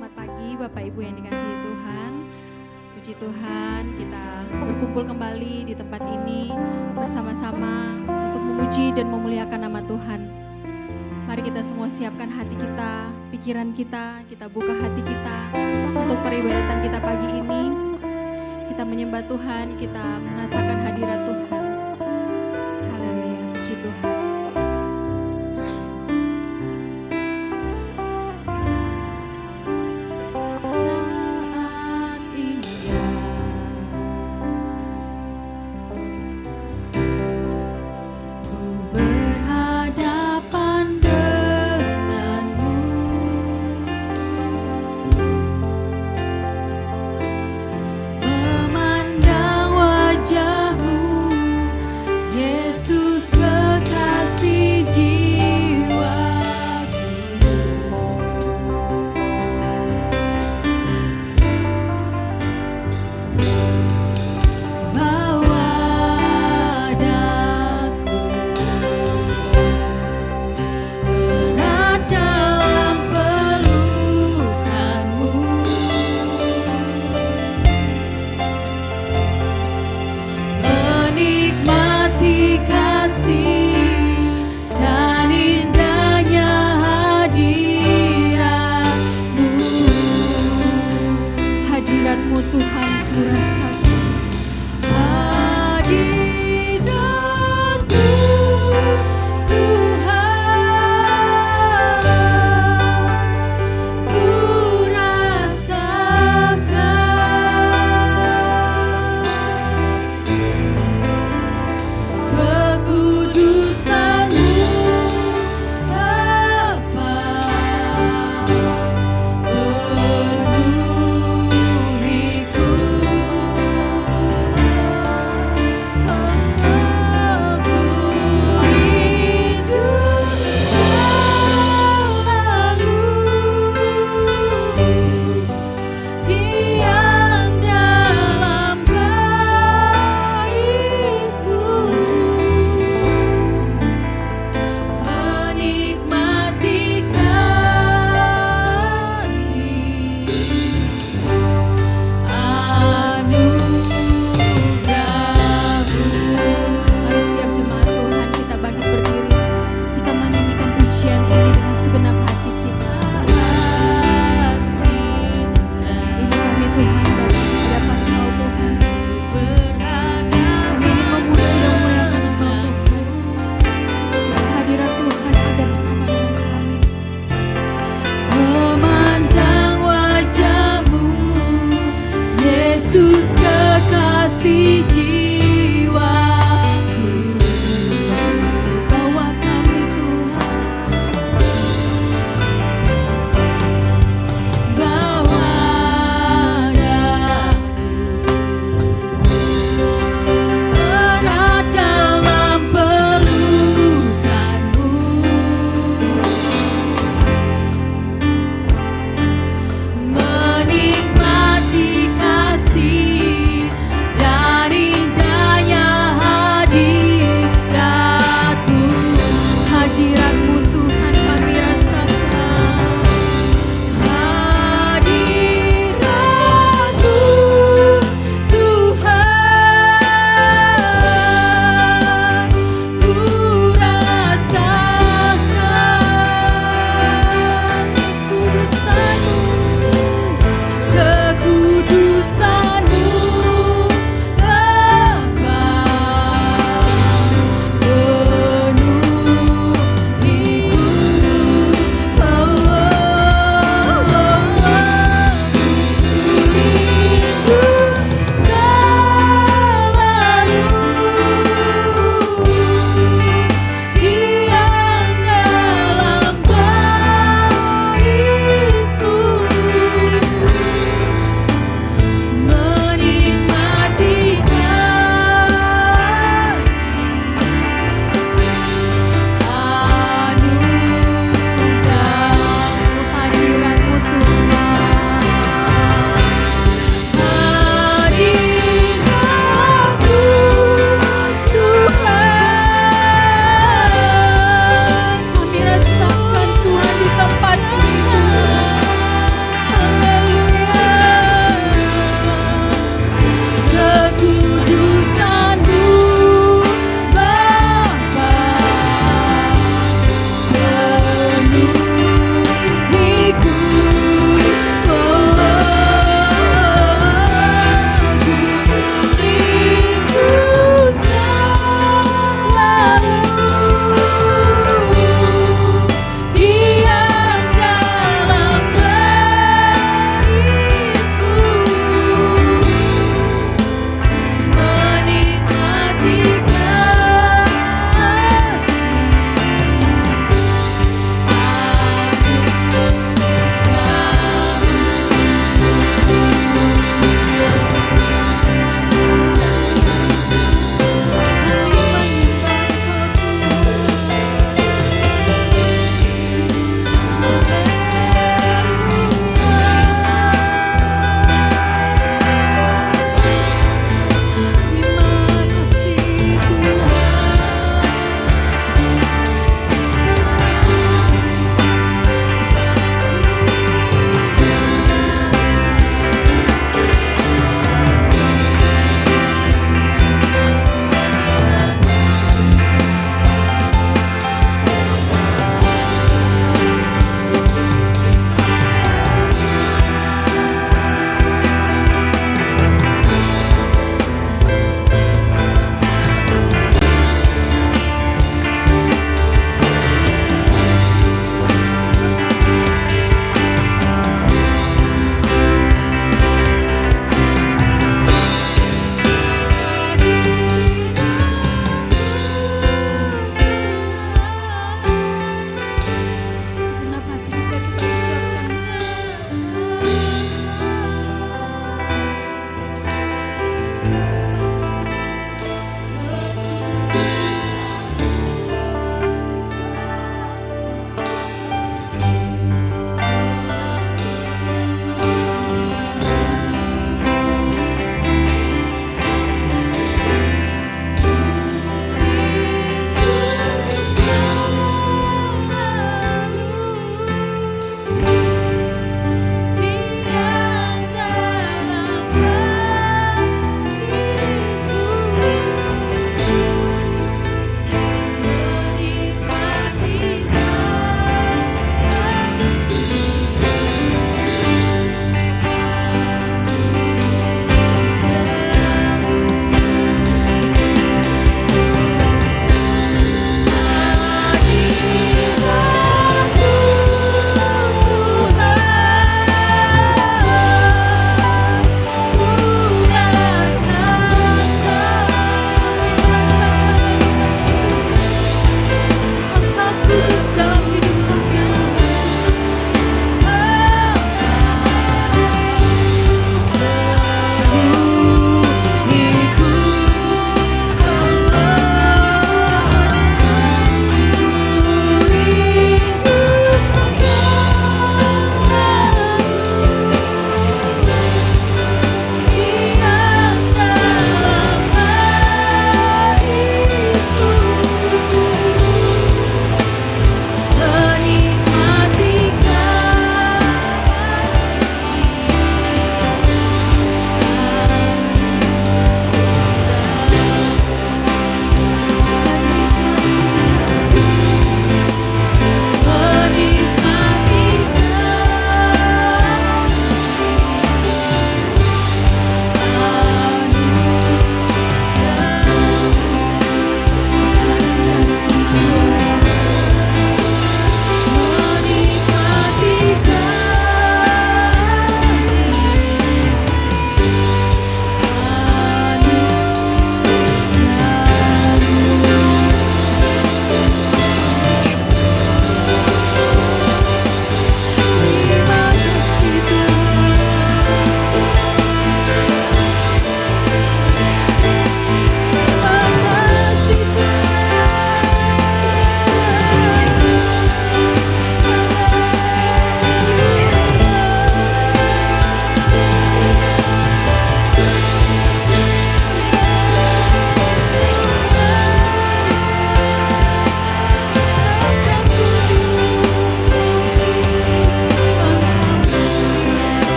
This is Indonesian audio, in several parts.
Selamat pagi Bapak Ibu yang dikasihi Tuhan. Puji Tuhan, kita berkumpul kembali di tempat ini bersama-sama untuk memuji dan memuliakan nama Tuhan. Mari kita semua siapkan hati kita, pikiran kita buka hati kita untuk peribadatan kita pagi ini. Kita menyembah Tuhan, kita merasakan hadirat Tuhan. Haleluya, puji Tuhan. Menikmati kasih dan indah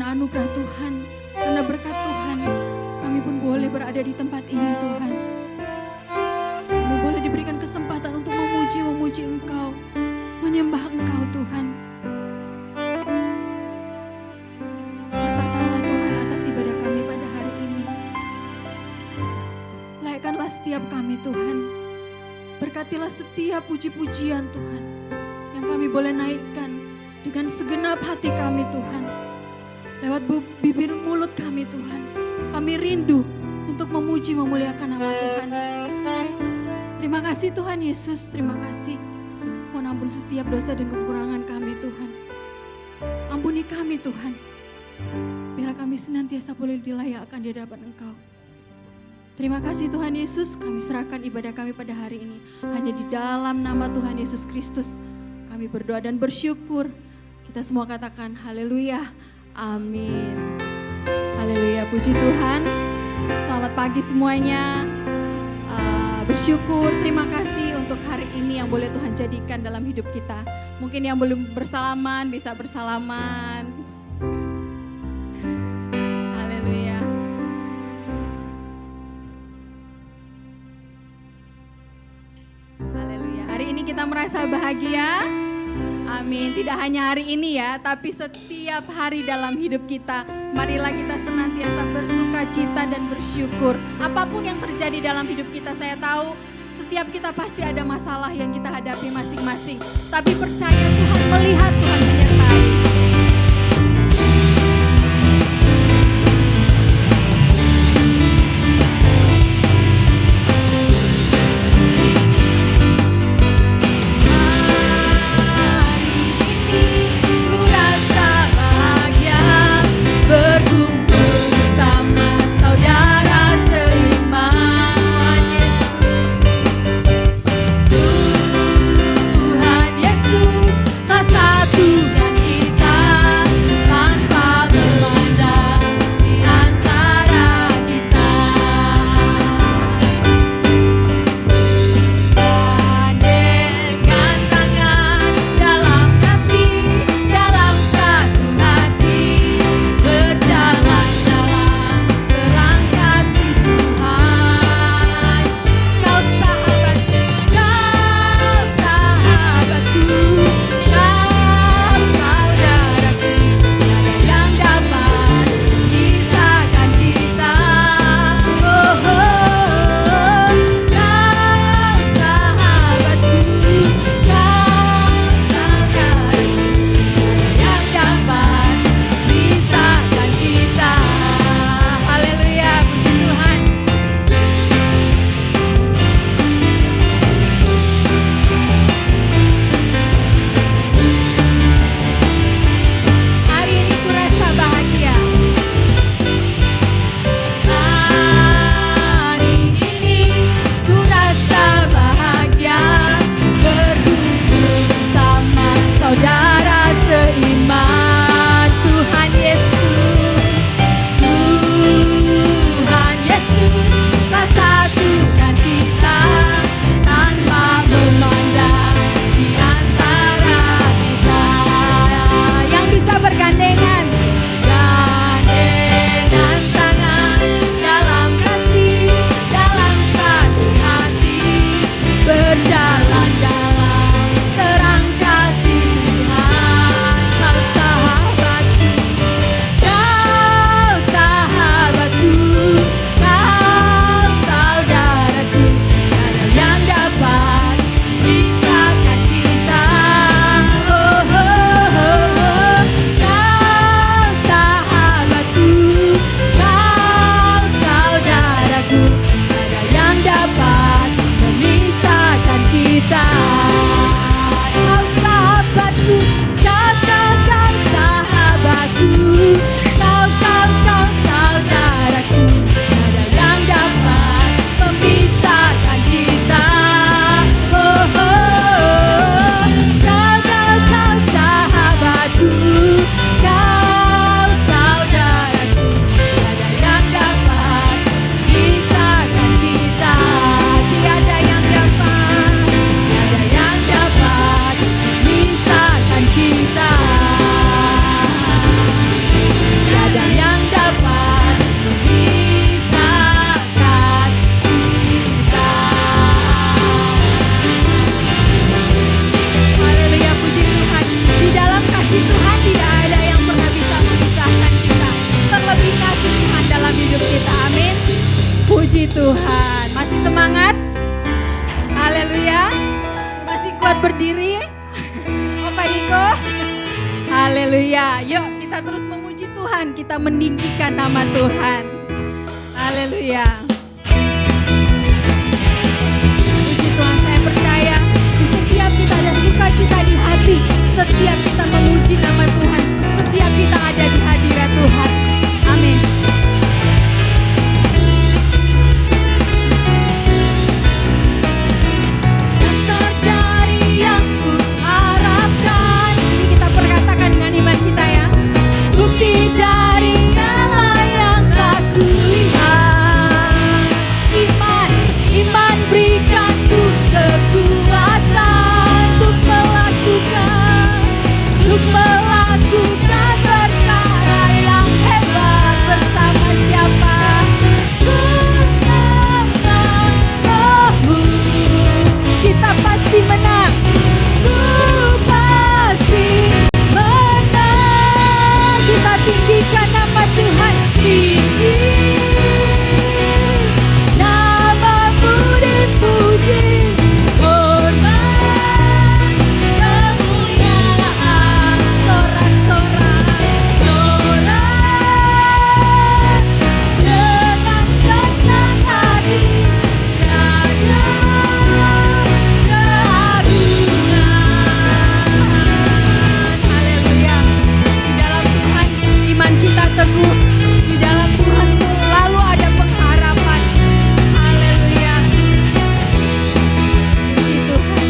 karena anugerah Tuhan, karena berkat Tuhan, kami pun boleh berada di tempat ini Tuhan. Kami boleh diberikan kesempatan untuk memuji Engkau, menyembah Engkau Tuhan. Berkatalah Tuhan atas ibadah kami pada hari ini. Layakkanlah setiap kami Tuhan. Berkatilah setiap puji-pujian Tuhan yang kami boleh naikkan dengan segenap hati kami Tuhan. Lewat bibir mulut kami Tuhan, kami rindu untuk memuji memuliakan nama Tuhan. Terima kasih Tuhan Yesus, terima kasih. Mohon ampun setiap dosa dan kekurangan kami Tuhan. Ampuni kami Tuhan, biarlah kami senantiasa boleh dilayakkan di hadapan Engkau. Terima kasih Tuhan Yesus, kami serahkan ibadah kami pada hari ini. Hanya di dalam nama Tuhan Yesus Kristus kami berdoa dan bersyukur. Kita semua katakan haleluya, amin. Haleluya, puji Tuhan. Selamat pagi semuanya. Bersyukur, terima kasih untuk hari ini yang boleh Tuhan jadikan dalam hidup kita. Mungkin yang belum bersalaman bisa bersalaman. Haleluya. Haleluya. Hari ini kita merasa bahagia. Amin. Tidak hanya hari ini ya, tapi setiap hari dalam hidup kita. Marilah kita senantiasa bersuka cita dan bersyukur. Apapun yang terjadi dalam hidup kita, saya tahu setiap kita pasti ada masalah yang kita hadapi masing-masing. Tapi percaya Tuhan melihat, Tuhan menyertai. Tuhan Yesus, satu dan kasih Tuhan tidak ada yang pernah bisa memisahkan kita. Terlebih kasih Tuhan dalam hidup kita. Amin. Puji Tuhan. Masih semangat? Haleluya. Masih kuat berdiri? Bapak Niko? Haleluya. Yuk kita terus memuji Tuhan. Kita meninggikan nama Tuhan. Haleluya. Puji Tuhan, saya percaya di setiap kita ada sukacita di hati. Setiap kita memuji nama Tuhan. Setiap kita ada di hadirat Tuhan. Amin. Dasar dari yang ku harapkan. Ini kita perkatakan dengan iman kita ya. Bukti dari Allah yang tak kulihat. Iman berikan ku kekuatan untuk melakukan perkara yang hebat. Bersama siapa? Bersama Rohmu kita pasti menang. Ku pasti menang. Kita tinggikan nama Tuhan. Tinggi namamu dipuji. Hormat kemuliaan. Sorak-sorak dengan senang hati. Raja keagungan. Haleluya. Di dalam Tuhan iman kita teguh. Di dalam Tuhan selalu ada pengharapan. Haleluya. Puji Tuhan.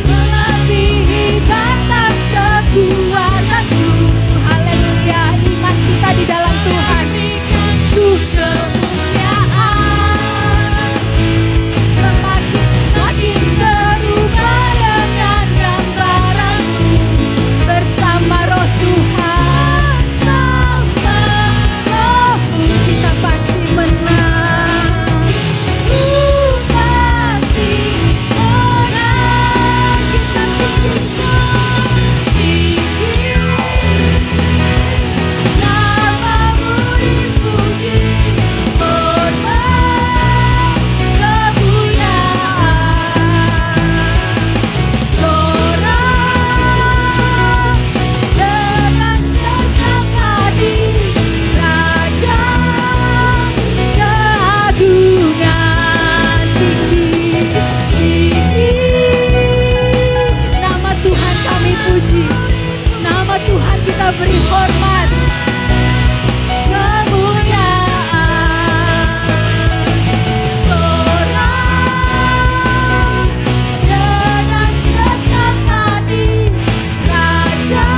Melebihi batas kekuatanku. Haleluya. Iman kita di dalam Tuhan. Tuh kemuliaan. Semakin serupa dengan gambaranmu. Bersama Roh Tuhan. Sama Rohmu kita pasti menang. Ku pasti menang. Kita tinggikan. Tinggi namamu dipuji. Hormat kemuliaan. Sorak dengan senang hati. Raja keagungan. Tinggi nama Tuhan kami puji. Nama Tuhan kita beri hormat. Kemuliaan. Sorak dengan senang hati. Raja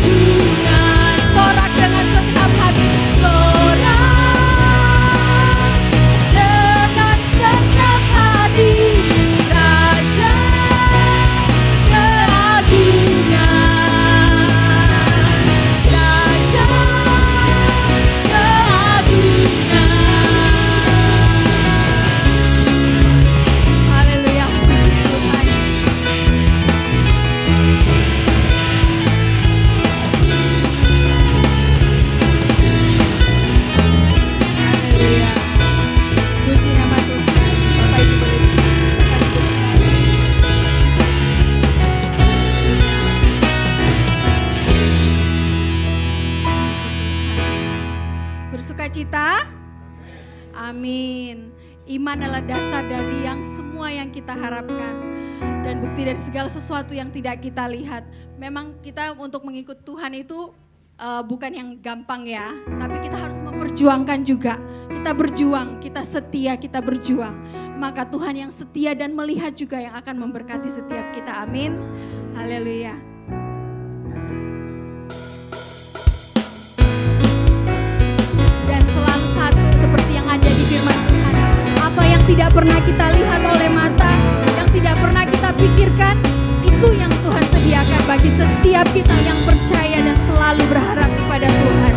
keagungan. Sorak dengan senang hati. Sorak dengan senang hati. Raja keagungan. Raja keagungan. Haleluya. Puji Tuhan. Haleluya. Puji nama Tuhan. Bapak Ibu boleh sekali berdiri. Bersukacita? Amin. Iman adalah dasar dari yang semua yang kita harapkan dan bukti dari segala sesuatu yang tidak kita lihat. Memang kita untuk mengikut Tuhan itu bukan yang gampang ya, tapi kita harus memperjuangkan juga. Kita berjuang, kita setia, kita berjuang. Maka Tuhan yang setia dan melihat juga yang akan memberkati setiap kita. Amin. Haleluya. Dan selalu satu seperti yang ada di firman Tuhan. Apa yang tidak pernah kita lihat oleh mata, yang tidak pernah kita pikirkan, itu yang Tuhan sediakan bagi setiap kita yang percaya dan selalu berharap kepada Tuhan.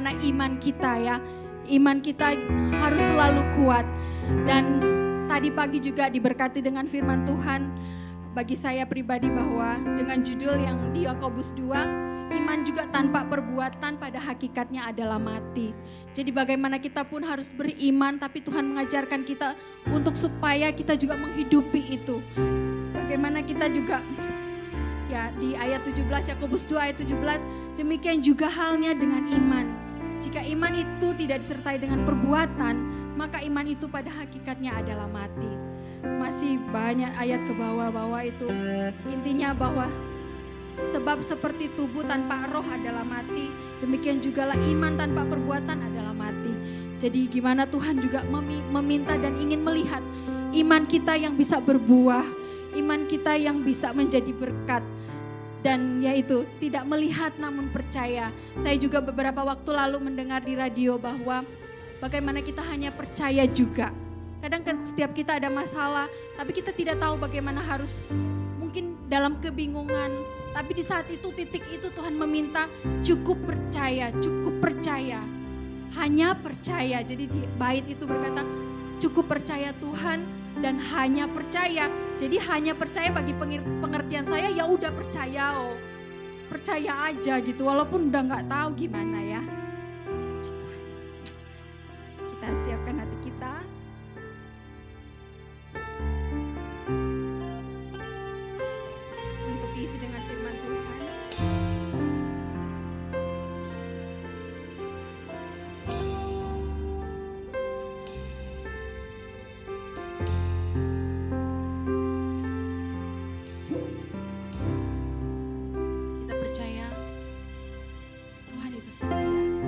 bagaimana iman kita ya. Iman kita harus selalu kuat. Dan tadi pagi juga diberkati dengan firman Tuhan bagi saya pribadi bahwa dengan judul yang di Yakobus 2, iman juga tanpa perbuatan pada hakikatnya adalah mati. Jadi bagaimana kita pun harus beriman, tapi Tuhan mengajarkan kita untuk supaya kita juga menghidupi itu. Bagaimana kita juga, ya di ayat 17, Yakobus 2 ayat 17, demikian juga halnya dengan iman. Jika iman itu tidak disertai dengan perbuatan, maka iman itu pada hakikatnya adalah mati. Masih banyak ayat ke bawah-bawah itu, intinya bahwa sebab seperti tubuh tanpa roh adalah mati, demikian jugalah iman tanpa perbuatan adalah mati. Jadi gimana Tuhan juga meminta dan ingin melihat iman kita yang bisa berbuah, iman kita yang bisa menjadi berkat. Dan yaitu tidak melihat namun percaya. Saya juga beberapa waktu lalu mendengar di radio bahwa bagaimana kita hanya percaya juga. Kadang kan setiap kita ada masalah, tapi kita tidak tahu bagaimana harus, mungkin dalam kebingungan. Tapi di saat itu, titik itu Tuhan meminta cukup percaya, cukup percaya. Hanya percaya. Jadi di bait itu berkata cukup percaya Tuhan dan hanya percaya. Jadi hanya percaya bagi pengertian saya ya udah percaya percaya aja gitu walaupun udah nggak tahu gimana ya. Kita siapkan hati kita. Untuk diisi dengan firman Tuhan. Kita percaya Tuhan itu setia.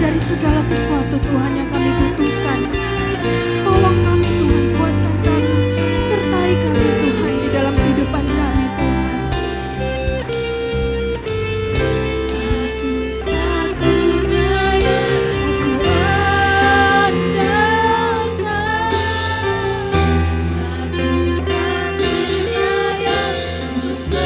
dari segala sesuatu Tuhan yang kami butuhkan. Tolong kami Tuhan, kuatkan kami, sertai kami Tuhan di dalam kehidupan kami Tuhan. Satu-satunya yang aku andalkan, satu-satunya yang ku percaya,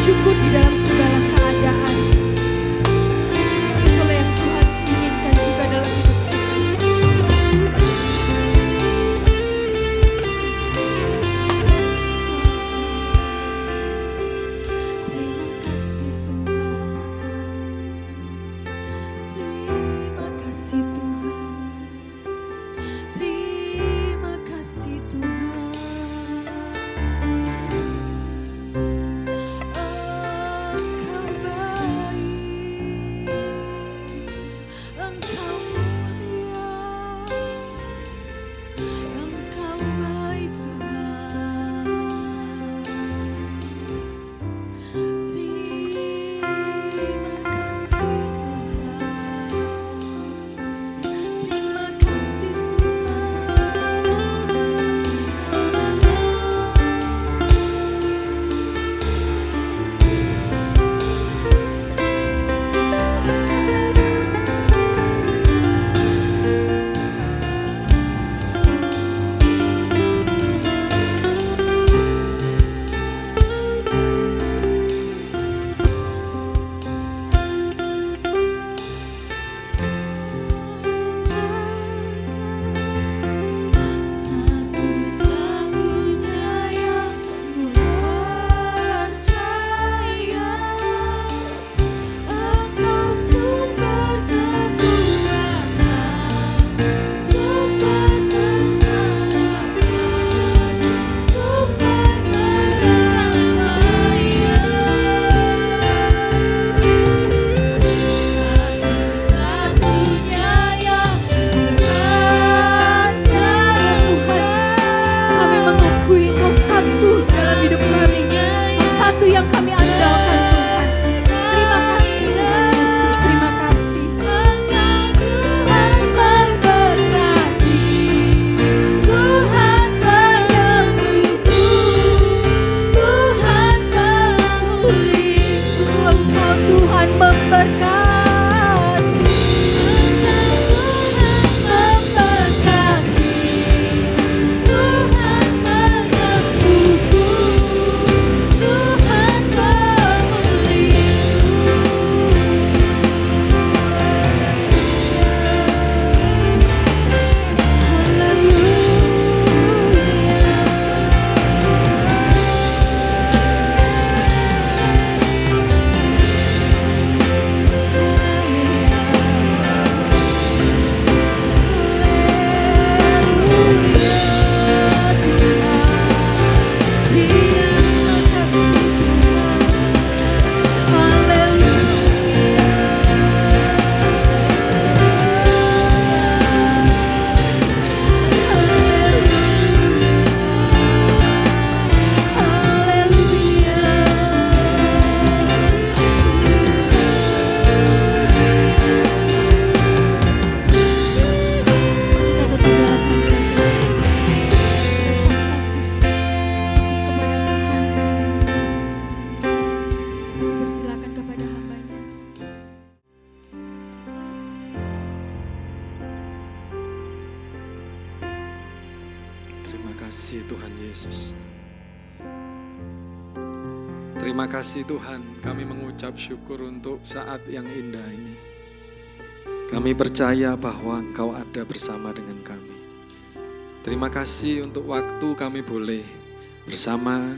bersyukur di dalam segala keadaan. Itulah yang Tuhan inginkan juga dalam hidup kita. Terima kasih Tuhan. Terima kasih Tuhan. Terima kasih Tuhan. kasih Tuhan Yesus. Terima kasih Tuhan, kami mengucap syukur untuk saat yang indah ini. Kami percaya bahwa Engkau ada bersama dengan kami. Terima kasih untuk waktu kami boleh bersama,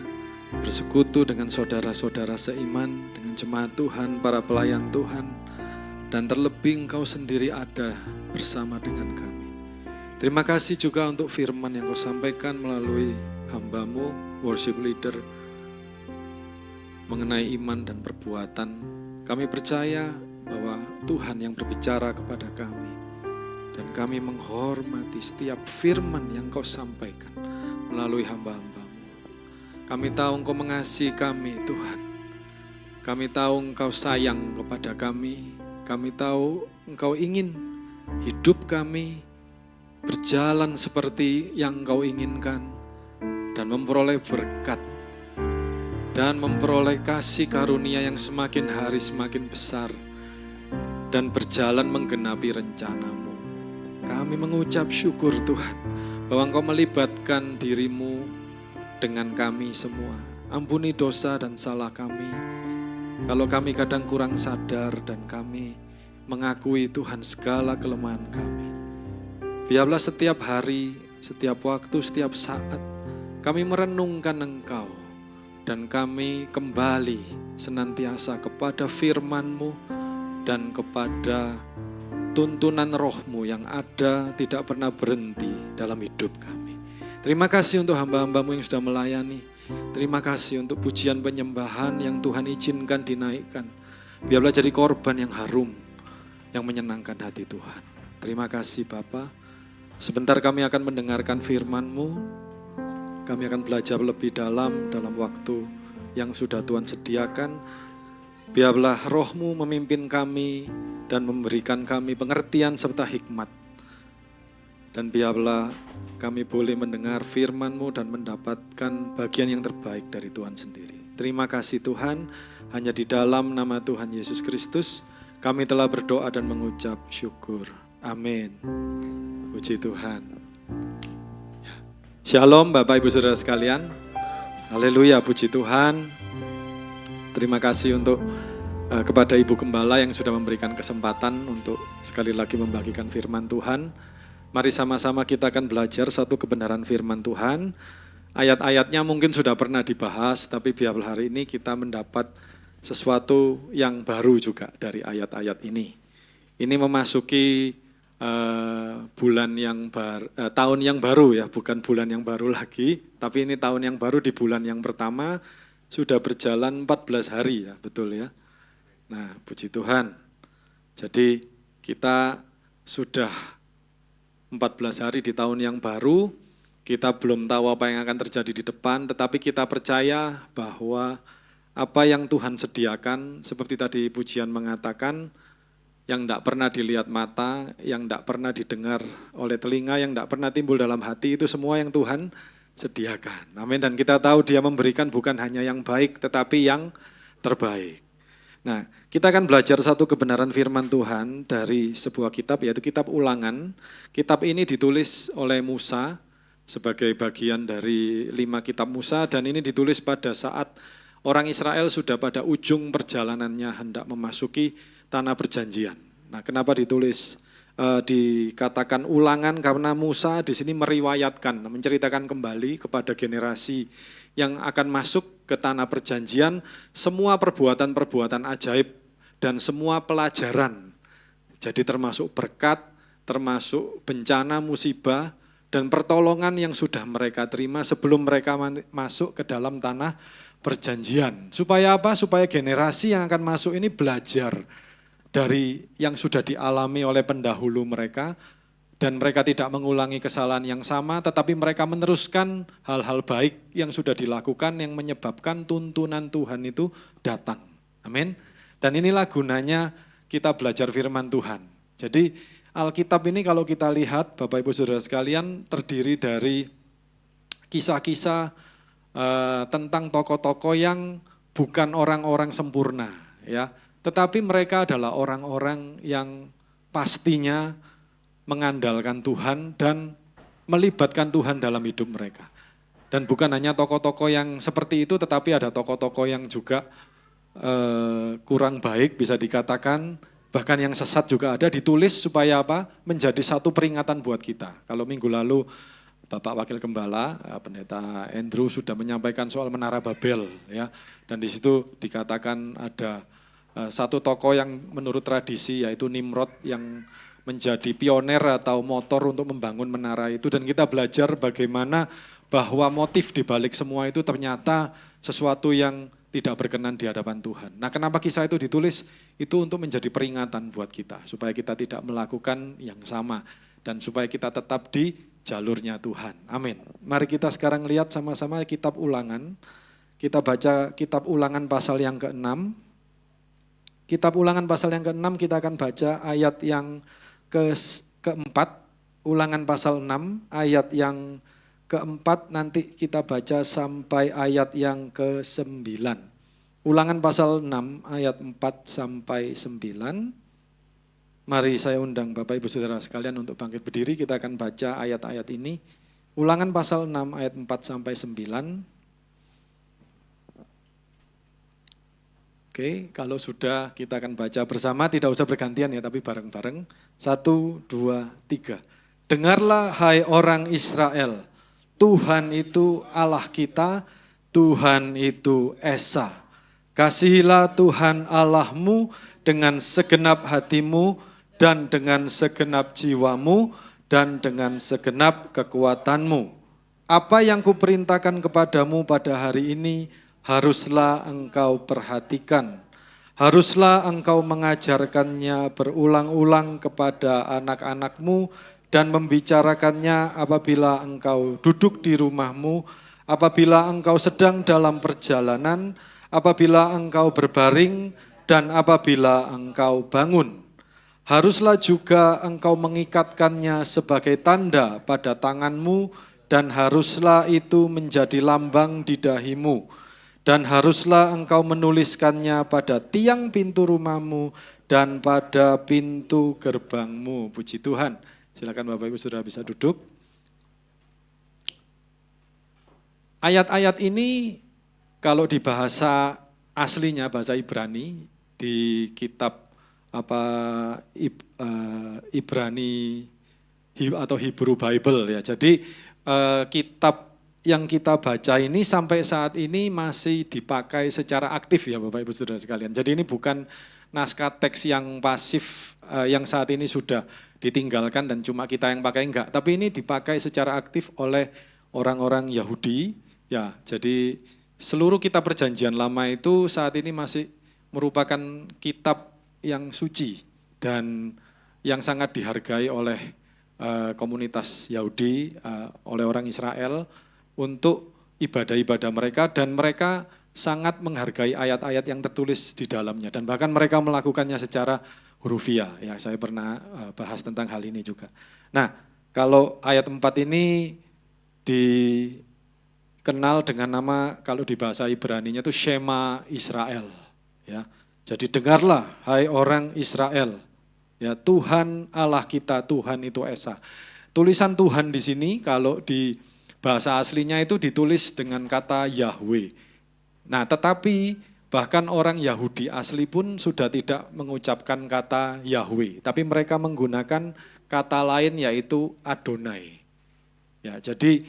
bersekutu dengan saudara-saudara seiman, dengan jemaat Tuhan, para pelayan Tuhan, dan terlebih Engkau sendiri ada bersama dengan kami. Terima kasih juga untuk firman yang Kau sampaikan melalui hamba-Mu, worship leader, mengenai iman dan perbuatan. Kami percaya bahwa Tuhan yang berbicara kepada kami, dan kami menghormati setiap firman yang Kau sampaikan melalui hamba-hamba-Mu. Kami tahu Engkau mengasihi kami, Tuhan. Kami tahu Engkau sayang kepada kami. Kami tahu Engkau ingin hidup kami berjalan seperti yang Engkau inginkan dan memperoleh berkat dan memperoleh kasih karunia yang semakin hari semakin besar dan berjalan menggenapi rencana-Mu. Kami mengucap syukur Tuhan bahwa Engkau melibatkan diri-Mu dengan kami semua. Ampuni dosa dan salah kami. Kalau kami kadang kurang sadar dan kami mengakui Tuhan segala kelemahan kami. Biarlah setiap hari, setiap waktu, setiap saat kami merenungkan Engkau. Dan kami kembali senantiasa kepada firman-Mu dan kepada tuntunan roh-Mu yang ada tidak pernah berhenti dalam hidup kami. Terima kasih untuk hamba-hamba-Mu yang sudah melayani. Terima kasih untuk pujian penyembahan yang Tuhan izinkan dinaikkan. Biarlah jadi korban yang harum, yang menyenangkan hati Tuhan. Terima kasih Bapa. Sebentar kami akan mendengarkan firman-Mu. Kami akan belajar lebih dalam waktu yang sudah Tuhan sediakan. Biarlah roh-Mu memimpin kami dan memberikan kami pengertian serta hikmat. Dan biarlah kami boleh mendengar firman-Mu dan mendapatkan bagian yang terbaik dari Tuhan sendiri. Terima kasih Tuhan, hanya di dalam nama Tuhan Yesus Kristus kami telah berdoa dan mengucap syukur. Amin. Puji Tuhan. Shalom Bapak Ibu Saudara sekalian. Haleluya, puji Tuhan. Terima kasih untuk kepada Ibu Gembala yang sudah memberikan kesempatan untuk sekali lagi membagikan firman Tuhan. Mari sama-sama kita akan belajar satu kebenaran firman Tuhan. Ayat-ayatnya mungkin sudah pernah dibahas, tapi biarlah hari ini kita mendapat sesuatu yang baru juga dari ayat-ayat ini. Ini memasuki bulan yang tahun yang baru ya, bukan bulan yang baru lagi, tapi ini tahun yang baru di bulan yang pertama sudah berjalan 14 hari ya, betul ya. Nah, puji Tuhan. Jadi kita sudah 14 hari di tahun yang baru, kita belum tahu apa yang akan terjadi di depan, tetapi kita percaya bahwa apa yang Tuhan sediakan, seperti tadi pujian mengatakan, yang tidak pernah dilihat mata, yang tidak pernah didengar oleh telinga, yang tidak pernah timbul dalam hati, itu semua yang Tuhan sediakan. Amin. Dan kita tahu Dia memberikan bukan hanya yang baik, tetapi yang terbaik. Nah, kita akan belajar satu kebenaran firman Tuhan dari sebuah kitab, yaitu kitab Ulangan. Kitab ini ditulis oleh Musa sebagai bagian dari 5 kitab Musa, dan ini ditulis pada saat orang Israel sudah pada ujung perjalanannya hendak memasuki tanah perjanjian. Nah, kenapa ditulis dikatakan ulangan? Karena Musa di sini meriwayatkan, menceritakan kembali kepada generasi yang akan masuk ke tanah perjanjian semua perbuatan-perbuatan ajaib dan semua pelajaran. Jadi termasuk berkat, termasuk bencana, musibah, dan pertolongan yang sudah mereka terima sebelum mereka masuk ke dalam tanah perjanjian. Supaya apa? Supaya generasi yang akan masuk ini belajar dari yang sudah dialami oleh pendahulu mereka, dan mereka tidak mengulangi kesalahan yang sama, tetapi mereka meneruskan hal-hal baik yang sudah dilakukan yang menyebabkan tuntunan Tuhan itu datang. Amin. Dan inilah gunanya kita belajar firman Tuhan. Jadi Alkitab ini kalau kita lihat Bapak Ibu Saudara sekalian terdiri dari kisah-kisah tentang tokoh-tokoh yang bukan orang-orang sempurna, ya. Tetapi mereka adalah orang-orang yang pastinya mengandalkan Tuhan dan melibatkan Tuhan dalam hidup mereka. Dan bukan hanya tokoh-tokoh yang seperti itu, tetapi ada tokoh-tokoh yang juga kurang baik bisa dikatakan, bahkan yang sesat juga ada, ditulis supaya apa? Menjadi satu peringatan buat kita. Kalau minggu lalu Bapak Wakil Gembala, Pendeta Andrew sudah menyampaikan soal Menara Babel, ya. Dan di situ dikatakan ada satu tokoh yang menurut tradisi yaitu Nimrod yang menjadi pioner atau motor untuk membangun menara itu, dan kita belajar bagaimana bahwa motif di balik semua itu ternyata sesuatu yang tidak berkenan di hadapan Tuhan. Nah, kenapa kisah itu ditulis? Itu untuk menjadi peringatan buat kita, supaya kita tidak melakukan yang sama, dan supaya kita tetap di jalurnya Tuhan. Amin. Mari kita sekarang lihat sama-sama kitab Ulangan. Kita baca kitab Ulangan pasal yang ke-6. Kitab Ulangan pasal yang ke-6 kita akan baca ayat yang keempat. Ulangan pasal 6 ayat yang keempat, nanti kita baca sampai ayat yang ke-9. Ulangan pasal 6 ayat 4 sampai 9. Mari saya undang Bapak Ibu Saudara sekalian untuk bangkit berdiri, kita akan baca ayat-ayat ini. Ulangan pasal 6 ayat 4 sampai 9. Oke, kalau sudah kita akan baca bersama, tidak usah bergantian ya, tapi bareng-bareng. 1, 2, 3. Dengarlah hai orang Israel, Tuhan itu Allah kita, Tuhan itu Esa. Kasihilah Tuhan Allahmu dengan segenap hatimu dan dengan segenap jiwamu dan dengan segenap kekuatanmu. Apa yang kuperintahkan kepadamu pada hari ini, haruslah engkau perhatikan. Haruslah engkau mengajarkannya berulang-ulang kepada anak-anakmu dan membicarakannya apabila engkau duduk di rumahmu, apabila engkau sedang dalam perjalanan, apabila engkau berbaring, dan apabila engkau bangun. Haruslah juga engkau mengikatkannya sebagai tanda pada tanganmu, dan haruslah itu menjadi lambang di dahimu. Dan haruslah engkau menuliskannya pada tiang pintu rumahmu dan pada pintu gerbangmu. Puji Tuhan. Silakan Bapak Ibu Saudara bisa duduk. Ayat-ayat ini kalau di bahasa aslinya, bahasa Ibrani, di kitab Ibrani atau Hebrew Bible ya. Jadi kitab yang kita baca ini sampai saat ini masih dipakai secara aktif ya Bapak Ibu Saudara sekalian. Jadi ini bukan naskah teks yang pasif yang saat ini sudah ditinggalkan dan cuma kita yang pakai, enggak. Tapi ini dipakai secara aktif oleh orang-orang Yahudi ya. Jadi seluruh kitab Perjanjian Lama itu saat ini masih merupakan kitab yang suci dan yang sangat dihargai oleh komunitas Yahudi, oleh orang Israel untuk ibadah-ibadah mereka, dan mereka sangat menghargai ayat-ayat yang tertulis di dalamnya, dan bahkan mereka melakukannya secara hurufiah. Ya, saya pernah bahas tentang hal ini juga. Nah, kalau ayat 4 ini dikenal dengan nama, kalau di bahasa Ibraninya itu Shema Israel. Ya. Jadi dengarlah hai orang Israel, ya Tuhan Allah kita, Tuhan itu Esa. Tulisan Tuhan di sini kalau di bahasa aslinya itu ditulis dengan kata Yahweh. Nah, tetapi bahkan orang Yahudi asli pun sudah tidak mengucapkan kata Yahweh, tapi mereka menggunakan kata lain yaitu Adonai. Ya, jadi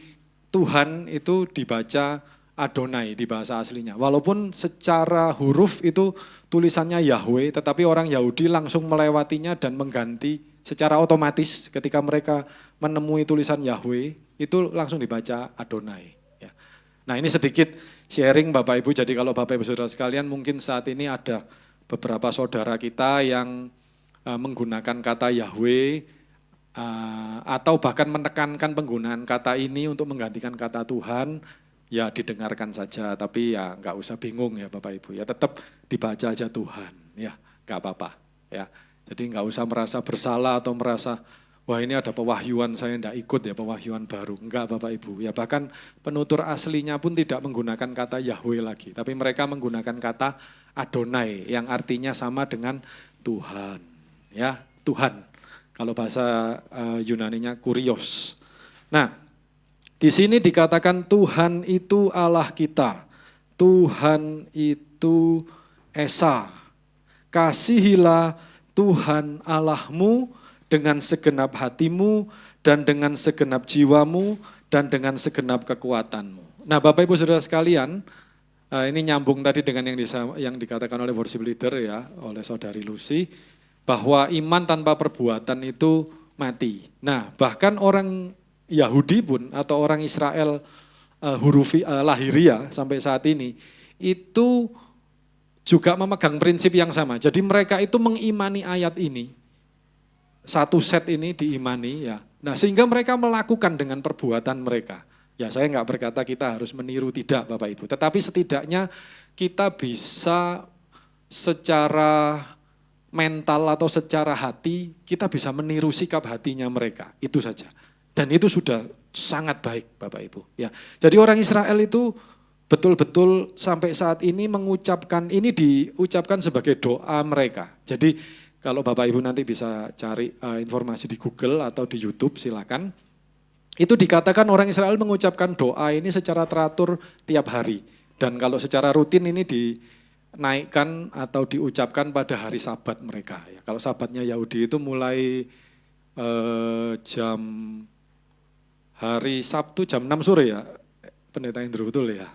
Tuhan itu dibaca Adonai di bahasa aslinya. Walaupun secara huruf itu tulisannya Yahweh, tetapi orang Yahudi langsung melewatinya dan mengganti secara otomatis ketika mereka menemui tulisan Yahweh, itu langsung dibaca Adonai. Ya. Nah, ini sedikit sharing Bapak Ibu, jadi kalau Bapak Ibu Saudara sekalian mungkin saat ini ada beberapa saudara kita yang menggunakan kata Yahweh, atau bahkan menekankan penggunaan kata ini untuk menggantikan kata Tuhan, ya didengarkan saja, tapi ya nggak usah bingung ya Bapak Ibu, ya tetap dibaca aja Tuhan, ya nggak apa-apa, ya. Jadi nggak usah merasa bersalah atau merasa wah ini ada pewahyuan saya nggak ikut ya, pewahyuan baru, enggak Bapak Ibu. Ya bahkan penutur aslinya pun tidak menggunakan kata Yahweh lagi, tapi mereka menggunakan kata Adonai yang artinya sama dengan Tuhan, ya Tuhan. Kalau bahasa Yunaninya Kurios. Nah, di sini dikatakan Tuhan itu Allah kita, Tuhan itu Esa. Kasihilah Tuhan Allahmu dengan segenap hatimu dan dengan segenap jiwamu dan dengan segenap kekuatanmu. Nah Bapak Ibu Saudara sekalian, ini nyambung tadi dengan yang dikatakan oleh worship leader ya, oleh Saudari Lucy, bahwa iman tanpa perbuatan itu mati. Nah bahkan orang Yahudi pun atau orang Israel lahiria sampai saat ini, itu juga memegang prinsip yang sama. Jadi mereka itu mengimani ayat ini, satu set ini diimani ya. Nah sehingga mereka melakukan dengan perbuatan mereka. Ya saya nggak berkata kita harus meniru, tidak Bapak Ibu. Tetapi setidaknya kita bisa secara mental atau secara hati, kita bisa meniru sikap hatinya mereka. Itu saja. Dan itu sudah sangat baik Bapak Ibu. Ya. Jadi orang Israel itu betul-betul sampai saat ini mengucapkan, ini diucapkan sebagai doa mereka. Jadi kalau Bapak Ibu nanti bisa cari informasi di Google atau di YouTube silakan. Itu dikatakan orang Israel mengucapkan doa ini secara teratur tiap hari. Dan kalau secara rutin ini dinaikkan atau diucapkan pada hari Sabat mereka. Ya, kalau Sabatnya Yahudi itu mulai jam hari Sabtu jam 6 sore ya, Pendeta Indro betul ya.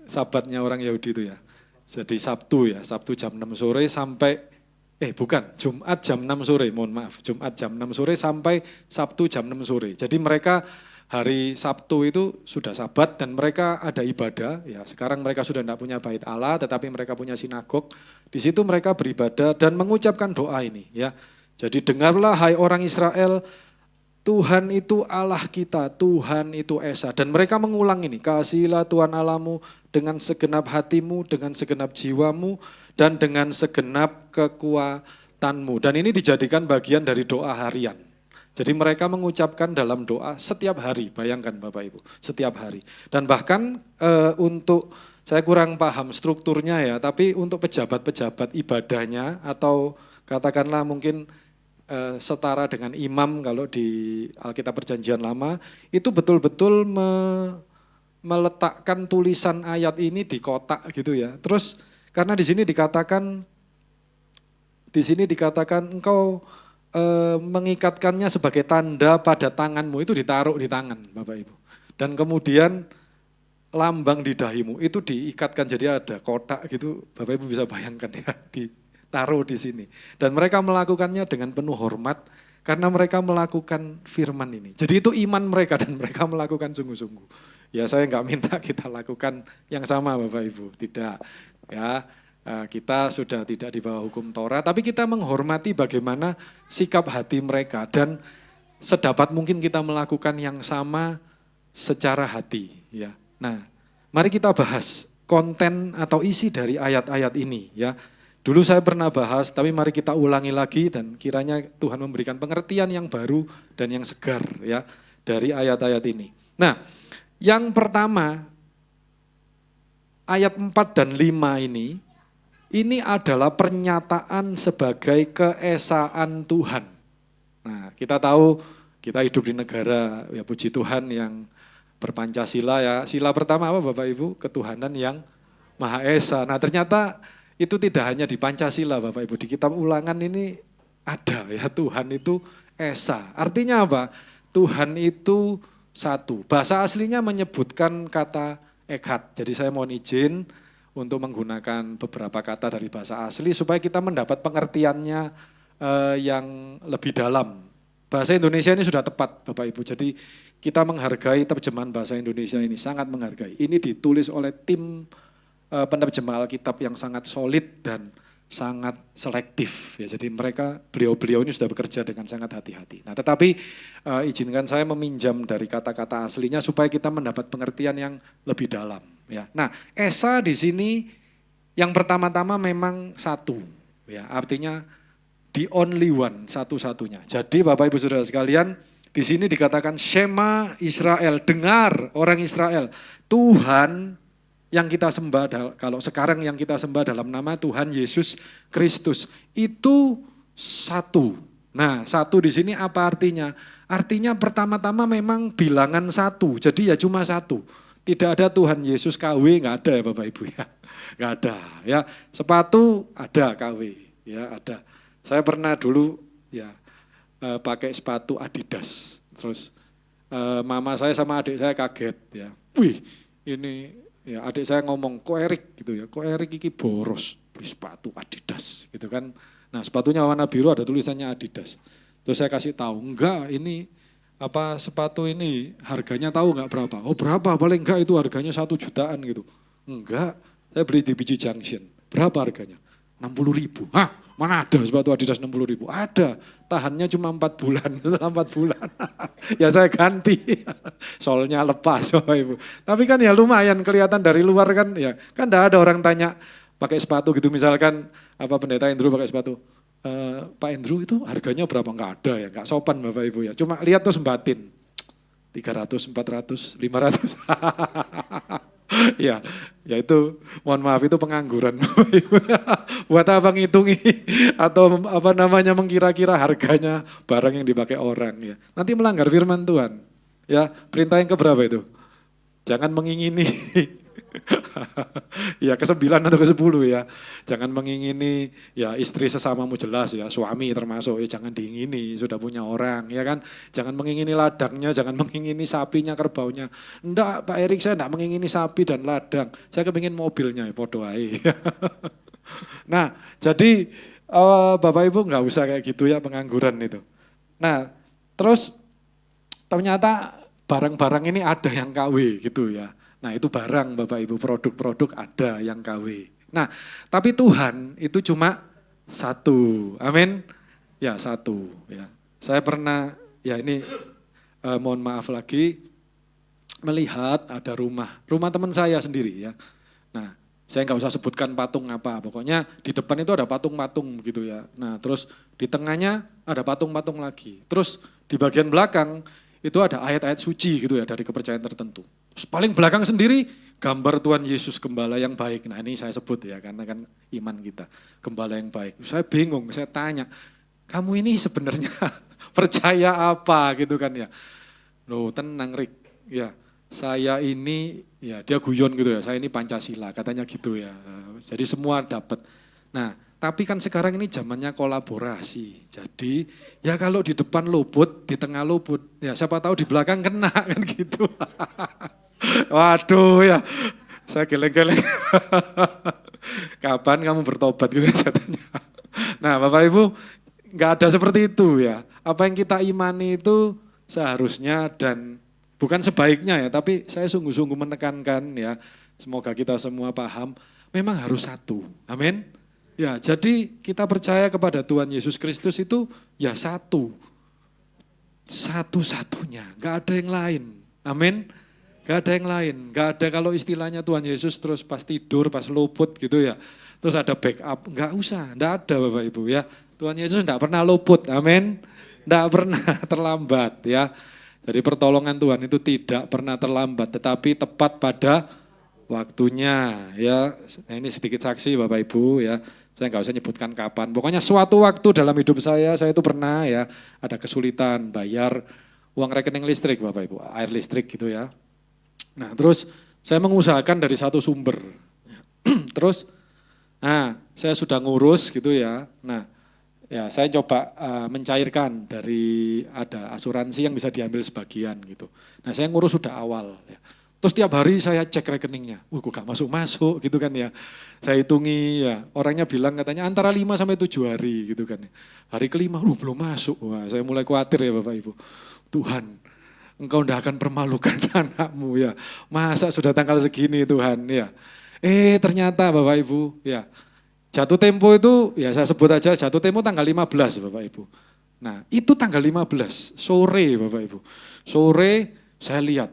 Sabatnya orang Yahudi itu ya. Jadi Sabtu jam 6 sore sampai, Jumat jam 6 sore, mohon maaf. Jumat jam 6 sore sampai Sabtu jam 6 sore. Jadi mereka hari Sabtu itu sudah Sabat dan mereka ada ibadah. Ya, sekarang mereka sudah tidak punya bait Allah, tetapi mereka punya sinagog. Di situ mereka beribadah dan mengucapkan doa ini. Ya, jadi dengarlah hai orang Israel, Tuhan itu Allah kita, Tuhan itu Esa. Dan mereka mengulang ini, kasihilah Tuhan Allahmu dengan segenap hatimu, dengan segenap jiwamu, dan dengan segenap kekuatanmu. Dan ini dijadikan bagian dari doa harian. Jadi mereka mengucapkan dalam doa setiap hari, bayangkan Bapak Ibu, setiap hari. Dan bahkan untuk, saya kurang paham strukturnya ya, tapi untuk pejabat-pejabat ibadahnya atau katakanlah mungkin setara dengan imam kalau di Alkitab Perjanjian Lama, itu betul-betul meletakkan tulisan ayat ini di kotak gitu ya. Terus karena di sini dikatakan engkau mengikatkannya sebagai tanda pada tanganmu, itu ditaruh di tangan Bapak Ibu. Dan kemudian lambang di dahimu itu diikatkan, jadi ada kotak gitu, Bapak Ibu bisa bayangkan ya, ditaruh di sini. Dan mereka melakukannya dengan penuh hormat karena mereka melakukan firman ini. Jadi itu iman mereka dan mereka melakukan sungguh-sungguh. Ya saya nggak minta kita lakukan yang sama Bapak Ibu, tidak. Ya kita sudah tidak di bawah hukum Taurat, tapi kita menghormati bagaimana sikap hati mereka dan sedapat mungkin kita melakukan yang sama secara hati. Ya. Nah, mari kita bahas konten atau isi dari ayat-ayat ini. Ya. Dulu saya pernah bahas, tapi mari kita ulangi lagi dan kiranya Tuhan memberikan pengertian yang baru dan yang segar ya dari ayat-ayat ini. Nah, yang pertama ayat 4 dan 5 ini adalah pernyataan sebagai keesaan Tuhan. Nah, kita tahu kita hidup di negara ya puji Tuhan yang berpancasila ya. Sila pertama apa Bapak Ibu? Ketuhanan yang Maha Esa. Nah, ternyata itu tidak hanya di Pancasila Bapak Ibu, di kitab Ulangan ini ada ya, Tuhan itu Esa. Artinya apa? Tuhan itu satu. Bahasa aslinya menyebutkan kata Echad. Jadi saya mohon izin untuk menggunakan beberapa kata dari bahasa asli supaya kita mendapat pengertiannya yang lebih dalam. Bahasa Indonesia ini sudah tepat Bapak Ibu. Jadi kita menghargai terjemahan bahasa Indonesia ini, sangat menghargai. Ini ditulis oleh tim penerjemah Alkitab yang sangat solid dan sangat selektif. Ya, jadi beliau-beliau ini sudah bekerja dengan sangat hati-hati. Nah, tetapi izinkan saya meminjam dari kata-kata aslinya supaya kita mendapat pengertian yang lebih dalam. Ya. Nah, Esa di sini yang pertama-tama memang satu. Ya, artinya the only one, satu-satunya. Jadi Bapak Ibu Saudara sekalian, di sini dikatakan Shema Israel, dengar orang Israel, Tuhan yang kita sembah, kalau sekarang yang kita sembah dalam nama Tuhan Yesus Kristus, itu satu. Nah, satu di sini apa artinya? Artinya pertama-tama memang bilangan satu, jadi ya cuma satu. Tidak ada Tuhan Yesus KW, nggak ada ya Bapak Ibu ya. Nggak ada ya. Sepatu ada KW, ya ada. Saya pernah dulu ya pakai sepatu Adidas, terus Mama saya sama adik saya kaget ya. Wih, ini ya adik saya ngomong, kok Erik gitu ya, kok Erik iki boros beli sepatu Adidas gitu kan. Nah sepatunya warna biru ada tulisannya Adidas. Terus saya kasih tahu, enggak ini sepatu ini harganya tahu enggak berapa? Oh berapa? Paling enggak itu harganya 1 jutaan gitu. Enggak, saya beli di BG Junction. Berapa harganya? 60.000. Hah? Mana ada sepatu Adidas 60.000? Ada, tahannya cuma 4 bulan. Setelah 4 bulan, ya saya ganti. Solnya lepas, Bapak Ibu. Tapi kan ya lumayan kelihatan dari luar kan, ya kan enggak ada orang tanya pakai sepatu gitu. Misalkan Pendeta Andrew pakai sepatu. Pak Andrew itu harganya berapa? Enggak ada ya, enggak sopan Bapak Ibu ya. Cuma lihat terus batin. 300, 400, 500. Ya, ya itu mohon maaf itu pengangguran. Buat apa ngitungi atau mengkira-kira harganya barang yang dipakai orang ya. Nanti melanggar firman Tuhan. Ya, perintah yang keberapa itu? Jangan mengingini. Ya ke-9 atau ke-10 ya. Jangan mengingini ya istri sesamamu jelas ya, suami termasuk ya jangan diingini, sudah punya orang ya kan. Jangan mengingini ladangnya, jangan mengingini sapinya, kerbaunya. Enggak Pak Erik, saya enggak mengingini sapi dan ladang. Saya kepingin mobilnya ya podo ae. Nah, jadi Bapak Ibu enggak usah kayak gitu ya pengangguran itu. Nah, terus ternyata barang-barang ini ada yang KW gitu ya. Nah itu barang Bapak Ibu, produk-produk ada yang KW. Nah tapi Tuhan itu cuma satu, amin. Ya satu ya. Saya pernah, ya ini mohon maaf lagi, melihat ada rumah teman saya sendiri ya. Nah saya nggak usah sebutkan patung apa, pokoknya di depan itu ada patung-patung begitu ya. Nah terus di tengahnya ada patung-patung lagi. Terus di bagian belakang itu ada ayat-ayat suci gitu ya dari kepercayaan tertentu. Terus paling belakang sendiri gambar Tuhan Yesus Gembala yang baik. Nah ini saya sebut ya karena kan iman kita, Gembala yang baik. Saya bingung, saya tanya, kamu ini sebenarnya percaya apa gitu kan ya. Loh tenang Rik, ya saya ini, ya dia guyon gitu ya, saya ini Pancasila katanya gitu ya. Jadi semua dapat. Nah tapi kan sekarang ini zamannya kolaborasi. Jadi ya kalau di depan luput, di tengah luput, ya siapa tahu di belakang kena kan gitu. Waduh ya, saya geleng-geleng. Kapan kamu bertobat gitu katanya. Nah Bapak Ibu, nggak ada seperti itu ya. Apa yang kita imani itu seharusnya dan bukan sebaiknya ya, tapi saya sungguh-sungguh menekankan ya, semoga kita semua paham, memang harus satu. Amin. Ya, jadi kita percaya kepada Tuhan Yesus Kristus itu ya satu. Satu-satunya, gak ada yang lain. Amin. Gak ada yang lain. Gak ada kalau istilahnya Tuhan Yesus terus pas tidur, pas luput gitu ya. Terus ada backup, gak usah, gak ada Bapak Ibu ya. Tuhan Yesus gak pernah luput, amin. Gak pernah terlambat ya. Jadi pertolongan Tuhan itu tidak pernah terlambat, tetapi tepat pada waktunya ya. Nah, ini sedikit saksi Bapak Ibu ya. Saya nggak usah nyebutkan kapan. Pokoknya suatu waktu dalam hidup saya itu pernah ya ada kesulitan bayar uang rekening listrik Bapak Ibu, air listrik gitu ya. Nah terus saya mengusahakan dari satu sumber. Terus saya sudah ngurus gitu ya. Nah ya saya coba mencairkan dari ada asuransi yang bisa diambil sebagian gitu. Nah saya ngurus sudah awal ya. Terus tiap hari saya cek rekeningnya, kok gak masuk-masuk gitu kan ya. Saya hitungi ya, orangnya bilang katanya antara 5 sampai 7 hari gitu kan. Hari ke-5, belum masuk. Wah, saya mulai khawatir ya Bapak Ibu. Tuhan, Engkau tidak akan permalukan anakmu ya. Masa sudah tanggal segini Tuhan ya. Ternyata Bapak Ibu ya, jatuh tempo itu ya saya sebut aja jatuh tempo tanggal 15 Bapak Ibu. Nah itu tanggal 15, sore Bapak Ibu. Sore saya lihat,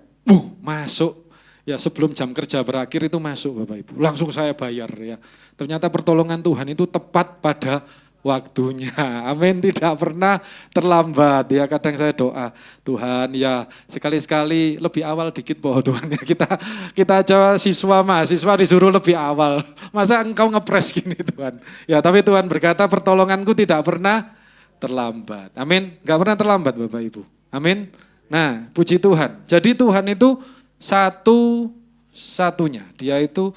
masuk. Ya sebelum jam kerja berakhir itu masuk Bapak Ibu. Langsung saya bayar ya. Ternyata pertolongan Tuhan itu tepat pada waktunya. Amin, tidak pernah terlambat ya. Kadang saya doa, Tuhan ya sekali-sekali lebih awal dikit bahwa Tuhan ya. Kita aja mahasiswa disuruh lebih awal. Masa engkau ngepres gini Tuhan. Ya tapi Tuhan berkata pertolonganku tidak pernah terlambat. Amin, gak pernah terlambat Bapak Ibu. Amin. Nah puji Tuhan. Jadi Tuhan itu satu-satunya. Dia itu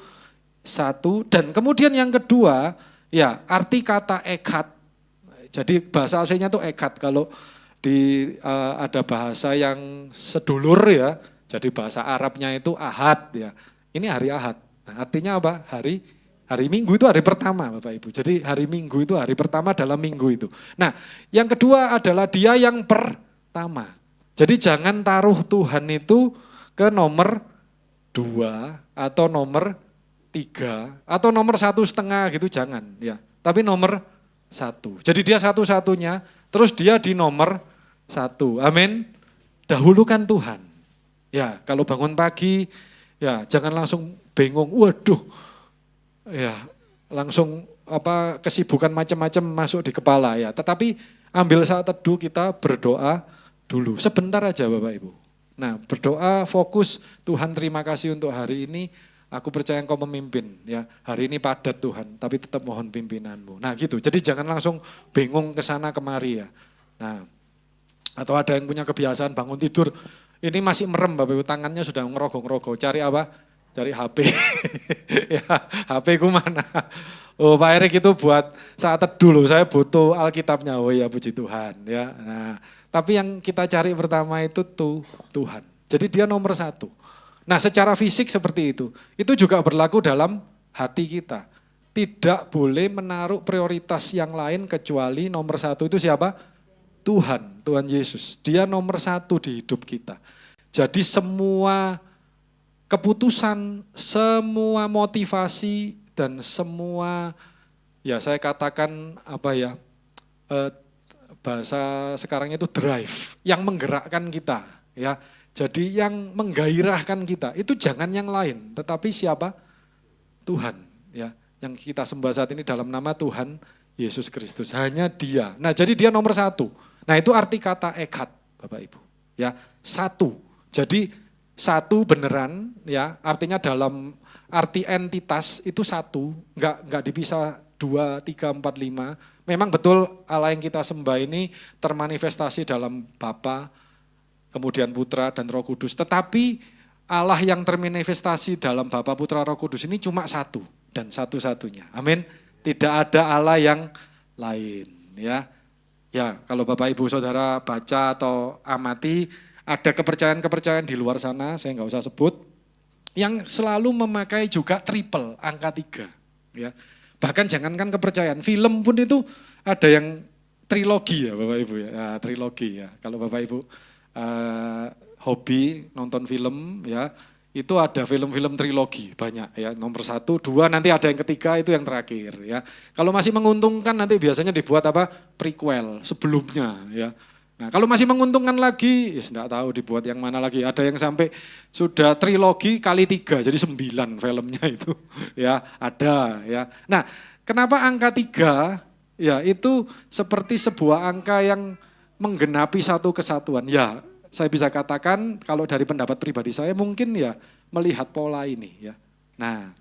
satu dan kemudian yang kedua ya arti kata ekad. Jadi bahasa aslinya itu ekad. Kalau ada bahasa yang sedulur ya. Jadi bahasa Arabnya itu Ahad ya. Ini hari Ahad. Nah, artinya apa? Hari Minggu itu hari pertama Bapak Ibu. Jadi hari Minggu itu hari pertama dalam minggu itu. Nah, yang kedua adalah dia yang pertama. Jadi jangan taruh Tuhan itu ke nomor 2 atau nomor 3 atau nomor 1,5 gitu, jangan ya. Tapi nomor 1. Jadi dia satu-satunya, terus dia di nomor 1. Amin. Dahulukan Tuhan. Ya, kalau bangun pagi ya jangan langsung bingung, waduh. Ya, langsung kesibukan macam-macam masuk di kepala ya. Tetapi ambil saat teduh, kita berdoa dulu. Sebentar aja Bapak Ibu. Nah, berdoa fokus, Tuhan terima kasih untuk hari ini. Aku percaya Engkau memimpin ya. Hari ini padat Tuhan, tapi tetap mohon pimpinanmu. Nah gitu, jadi jangan langsung bingung ke sana kemari ya. Nah, atau ada yang punya kebiasaan bangun tidur, ini masih merem Bapak Ibu, tangannya sudah ngerogoh-ngerogoh. Cari apa? Cari HP. Ya, HP ku mana? Oh Pak Erik itu buat saat teduh loh, saya butuh Alkitabnya. Oh ya puji Tuhan ya. Nah, tapi yang kita cari pertama itu Tuhan. Jadi dia nomor 1. Nah secara fisik seperti itu juga berlaku dalam hati kita. Tidak boleh menaruh prioritas yang lain kecuali nomor 1 itu siapa? Tuhan Yesus. Dia nomor 1 di hidup kita. Jadi semua keputusan, semua motivasi dan semua ya saya katakan bahasa sekarang itu drive yang menggerakkan kita ya. Jadi yang menggairahkan kita itu jangan yang lain, tetapi siapa? Tuhan ya. Yang kita sembah saat ini dalam nama Tuhan Yesus Kristus, hanya Dia. Nah, jadi Dia nomor 1. Nah, itu arti kata ekad, Bapak Ibu. Ya, 1. Jadi 1 beneran ya, artinya dalam arti entitas itu 1, enggak dipisah 2, 3, 4, 5. Memang betul Allah yang kita sembah ini termanifestasi dalam Bapa, kemudian Putra dan Roh Kudus. Tetapi Allah yang termanifestasi dalam Bapa, Putra, Roh Kudus ini cuma 1 dan satu-satunya. Amin. Tidak ada Allah yang lain ya. Ya, kalau Bapak Ibu Saudara baca atau amati, ada kepercayaan-kepercayaan di luar sana, saya nggak usah sebut, yang selalu memakai juga triple, angka 3 ya. Bahkan jangankan kepercayaan, film pun itu ada yang trilogi ya Bapak Ibu ya. Nah, trilogi ya. Kalau Bapak Ibu hobi nonton film ya, itu ada film-film trilogi banyak ya, nomor 1, 2, nanti ada yang ketiga itu yang terakhir ya. Kalau masih menguntungkan nanti biasanya dibuat prequel sebelumnya ya. Nah kalau masih menguntungkan lagi, ya enggak tahu dibuat yang mana lagi. Ada yang sampai sudah trilogi kali 3, jadi 9 filmnya itu ya ada ya. Nah kenapa angka 3 ya, itu seperti sebuah angka yang menggenapi satu kesatuan ya. Saya bisa katakan kalau dari pendapat pribadi saya mungkin ya melihat pola ini ya. Nah,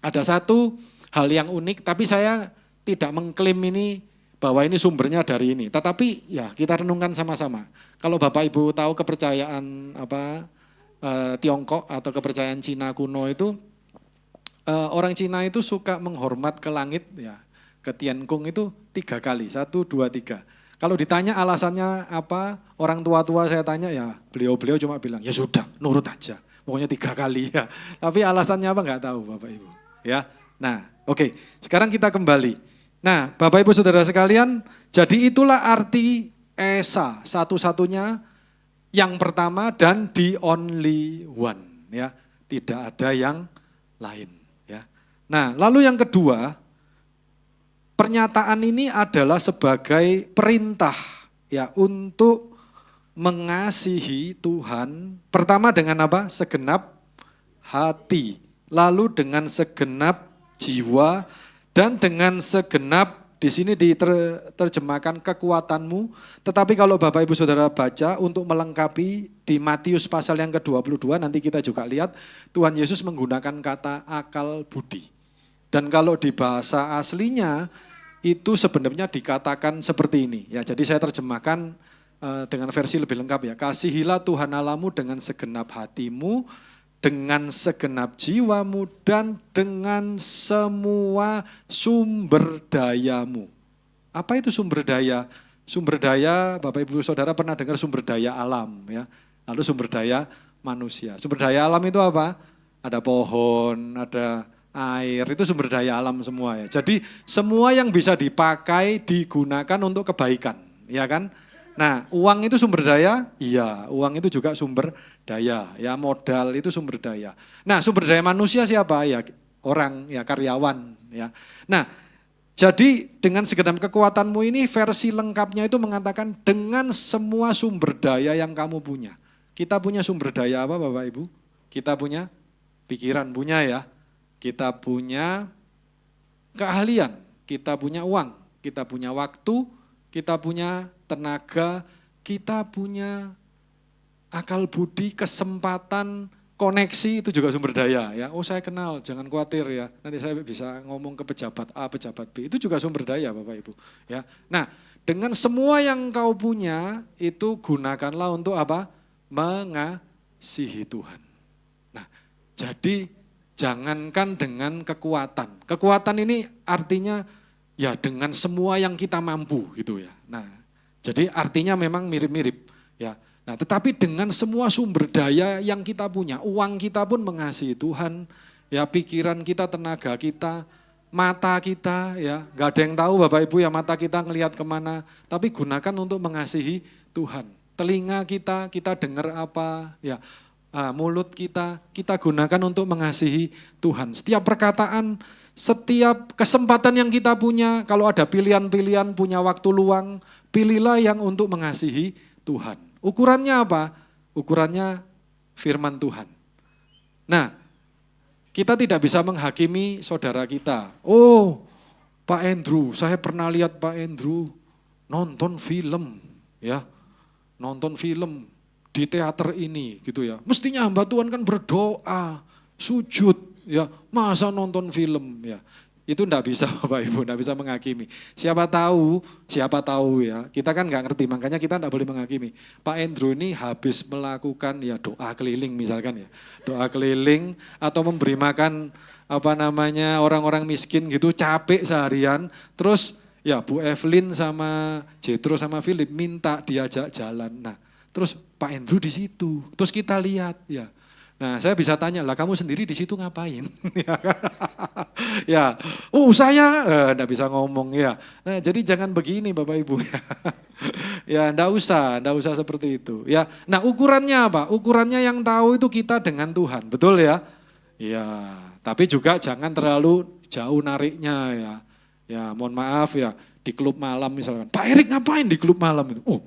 ada satu hal yang unik tapi saya tidak mengklaim ini bahwa ini sumbernya dari ini. Tetapi ya kita renungkan sama-sama. Kalau Bapak Ibu tahu kepercayaan Tiongkok atau kepercayaan Cina kuno itu, orang Cina itu suka menghormat ke langit ya. Ke Tiankung itu 3 kali, 1, 2, 3. Kalau ditanya alasannya apa, orang tua-tua saya tanya ya beliau-beliau cuma bilang ya sudah nurut aja. Pokoknya 3 kali ya. Tapi alasannya apa enggak tahu Bapak Ibu. Ya. Nah oke, sekarang kita kembali. Nah Bapak Ibu Saudara sekalian, jadi itulah arti Esa, satu-satunya, yang pertama dan the only one ya. Tidak ada yang lain ya. Nah lalu yang kedua, pernyataan ini adalah sebagai perintah ya untuk mengasihi Tuhan. Pertama dengan apa? Segenap hati, lalu dengan segenap jiwa, dan dengan segenap, di sini diterjemahkan kekuatanmu. Tetapi kalau Bapak Ibu Saudara baca untuk melengkapi di Matius pasal yang ke-22, nanti kita juga lihat Tuhan Yesus menggunakan kata akal budi. Dan kalau di bahasa aslinya itu sebenarnya dikatakan seperti ini. Ya, jadi saya terjemahkan dengan versi lebih lengkap ya. Kasihilah Tuhan Allahmu dengan segenap hatimu, dengan segenap jiwamu, dan dengan semua sumber dayamu. Apa itu sumber daya? Sumber daya, Bapak Ibu Saudara pernah dengar sumber daya alam ya. Lalu sumber daya manusia. Sumber daya alam itu apa? Ada pohon, ada air, itu sumber daya alam semua ya. Jadi semua yang bisa dipakai, digunakan untuk kebaikan, ya kan? Nah, uang itu sumber daya? Iya, uang itu juga sumber daya, ya modal itu sumber daya. Nah, sumber daya manusia siapa? Ya orang, ya karyawan, ya. Nah, jadi dengan segenap kekuatanmu ini versi lengkapnya itu mengatakan dengan semua sumber daya yang kamu punya. Kita punya sumber daya apa Bapak Ibu? Kita punya pikiran, punya ya. Kita punya keahlian, kita punya uang, kita punya waktu, kita punya tenaga, kita punya akal budi, kesempatan, koneksi itu juga sumber daya ya. Oh saya kenal, jangan khawatir ya. Nanti saya bisa ngomong ke pejabat A, pejabat B. Itu juga sumber daya Bapak Ibu ya. Nah, dengan semua yang kau punya itu gunakanlah untuk apa? Mengasihi Tuhan. Nah, jadi jangankan dengan kekuatan. Kekuatan ini artinya ya dengan semua yang kita mampu gitu ya. Nah, jadi artinya memang mirip-mirip ya. Nah, tetapi dengan semua sumber daya yang kita punya, uang kita pun mengasihi Tuhan, ya pikiran kita, tenaga kita, mata kita, ya nggak ada yang tahu Bapak Ibu ya mata kita ngelihat kemana, tapi gunakan untuk mengasihi Tuhan. Telinga kita dengar apa, ya mulut kita gunakan untuk mengasihi Tuhan. Setiap perkataan, setiap kesempatan yang kita punya, kalau ada pilihan-pilihan, punya waktu luang, pilihlah yang untuk mengasihi Tuhan. Ukurannya apa? Ukurannya firman Tuhan. Nah, kita tidak bisa menghakimi saudara kita. Oh, Pak Andrew, saya pernah lihat Pak Andrew nonton film, ya, nonton film di teater ini, gitu ya. Mestinya hamba Tuhan kan berdoa, sujud, ya, masa nonton film, ya. Itu enggak bisa Bapak Ibu, enggak bisa menghakimi. Siapa tahu ya, kita kan enggak ngerti, makanya kita enggak boleh menghakimi. Pak Andrew ini habis melakukan ya doa keliling misalkan ya. Doa keliling atau memberi makan orang-orang miskin gitu, capek seharian. Terus ya Bu Evelyn sama Jethro sama Philip minta diajak jalan. Nah, terus Pak Andrew di situ. Terus kita lihat ya. Nah, saya bisa tanya, lah kamu sendiri di situ ngapain? Ya, oh saya enggak bisa ngomong ya. Nah, jadi jangan begini Bapak Ibu ya. Ya, enggak usah seperti itu ya. Nah, ukurannya apa? Ukurannya yang tahu itu kita dengan Tuhan, betul ya? Ya, tapi juga jangan terlalu jauh nariknya ya. Ya, mohon maaf ya, di klub malam misalkan. Pak Erik ngapain di klub malam itu? Oh,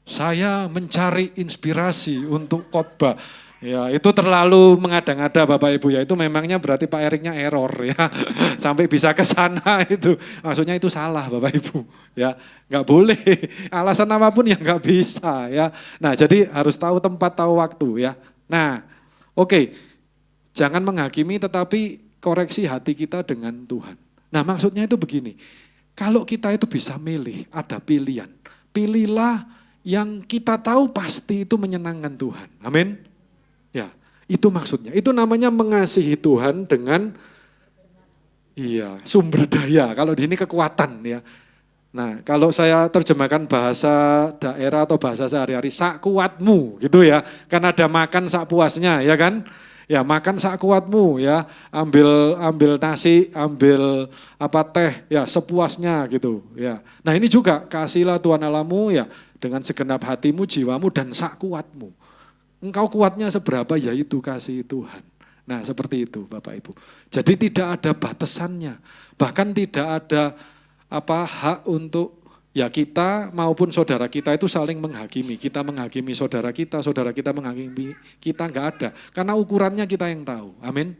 saya mencari inspirasi untuk khotbah. Ya, itu terlalu mengada-ngada Bapak Ibu ya. Itu memangnya berarti Pak Eriknya error ya. Sampai bisa ke sana itu. Maksudnya itu salah Bapak Ibu ya. Enggak boleh. Alasan apapun ya enggak bisa ya. Nah, jadi harus tahu tempat, tahu waktu ya. Nah, oke. Jangan menghakimi tetapi koreksi hati kita dengan Tuhan. Nah, maksudnya itu begini. Kalau kita itu bisa milih, ada pilihan. Pilihlah yang kita tahu pasti itu menyenangkan Tuhan. Amin. Ya, itu maksudnya. Itu namanya mengasihi Tuhan dengan sumber daya. Kalau di sini kekuatan ya. Nah, kalau saya terjemahkan bahasa daerah atau bahasa sehari-hari, sak kuatmu gitu ya. Kan ada makan sak puasnya ya kan? Ya, makan sak kuatmu ya. Ambil nasi, ambil teh ya sepuasnya gitu ya. Nah, ini juga kasihlah Tuhan Allahmu ya dengan segenap hatimu, jiwamu dan sak kuatmu. Engkau kuatnya seberapa ya itu kasih Tuhan. Nah seperti itu Bapak Ibu. Jadi tidak ada batasannya. Bahkan tidak ada hak untuk ya kita maupun saudara kita itu saling menghakimi. Kita menghakimi saudara kita menghakimi kita, enggak ada. Karena ukurannya kita yang tahu. Amin.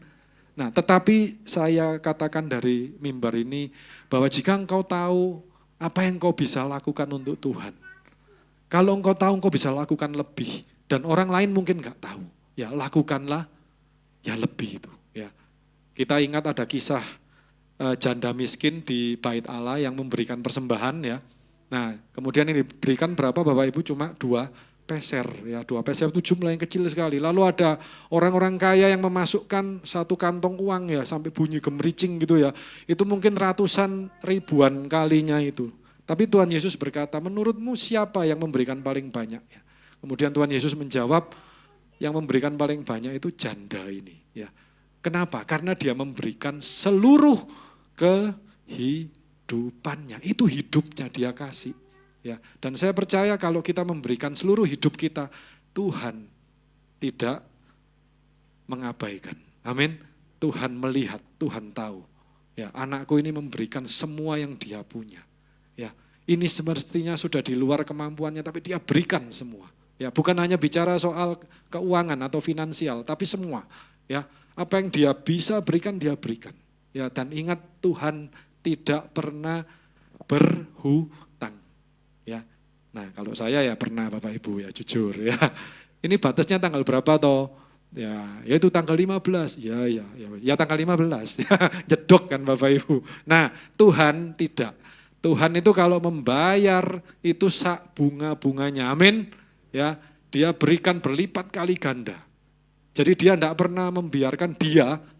Nah tetapi saya katakan dari mimbar ini bahwa jika engkau tahu apa yang engkau bisa lakukan untuk Tuhan. Kalau engkau tahu engkau bisa lakukan lebih. Dan orang lain mungkin enggak tahu. Ya lakukanlah ya lebih itu. Ya. Kita ingat ada kisah janda miskin di Bait Allah yang memberikan persembahan ya. Nah kemudian ini diberikan berapa Bapak Ibu? Cuma 2 peser. Ya, 2 peser itu jumlah yang kecil sekali. Lalu ada orang-orang kaya yang memasukkan 1 kantong uang ya sampai bunyi gemericing gitu ya. Itu mungkin ratusan ribuan kalinya itu. Tapi Tuhan Yesus berkata, menurutmu siapa yang memberikan paling banyak? Ya. Kemudian Tuhan Yesus menjawab, yang memberikan paling banyak itu janda ini. Ya. Kenapa? Karena dia memberikan seluruh kehidupannya. Itu hidupnya dia kasih. Ya. Dan saya percaya kalau kita memberikan seluruh hidup kita, Tuhan tidak mengabaikan. Amin. Tuhan melihat, Tuhan tahu. Ya, anakku ini memberikan semua yang dia punya. Ya, ini semestinya sudah di luar kemampuannya, tapi dia berikan semua. Ya, bukan hanya bicara soal keuangan atau finansial, tapi semua. Ya, apa yang dia bisa berikan, dia berikan. Ya, dan ingat Tuhan tidak pernah berhutang. Ya, nah kalau saya ya pernah Bapak Ibu ya jujur ya. Ini batasnya tanggal berapa toh? Ya, yaitu tanggal 15. Ya tanggal 15. Jedok kan Bapak Ibu. Nah, Tuhan tidak. Tuhan itu kalau membayar itu sak bunga-bunganya. Amin. Ya, dia berikan berlipat kali ganda. Jadi dia tidak pernah membiarkan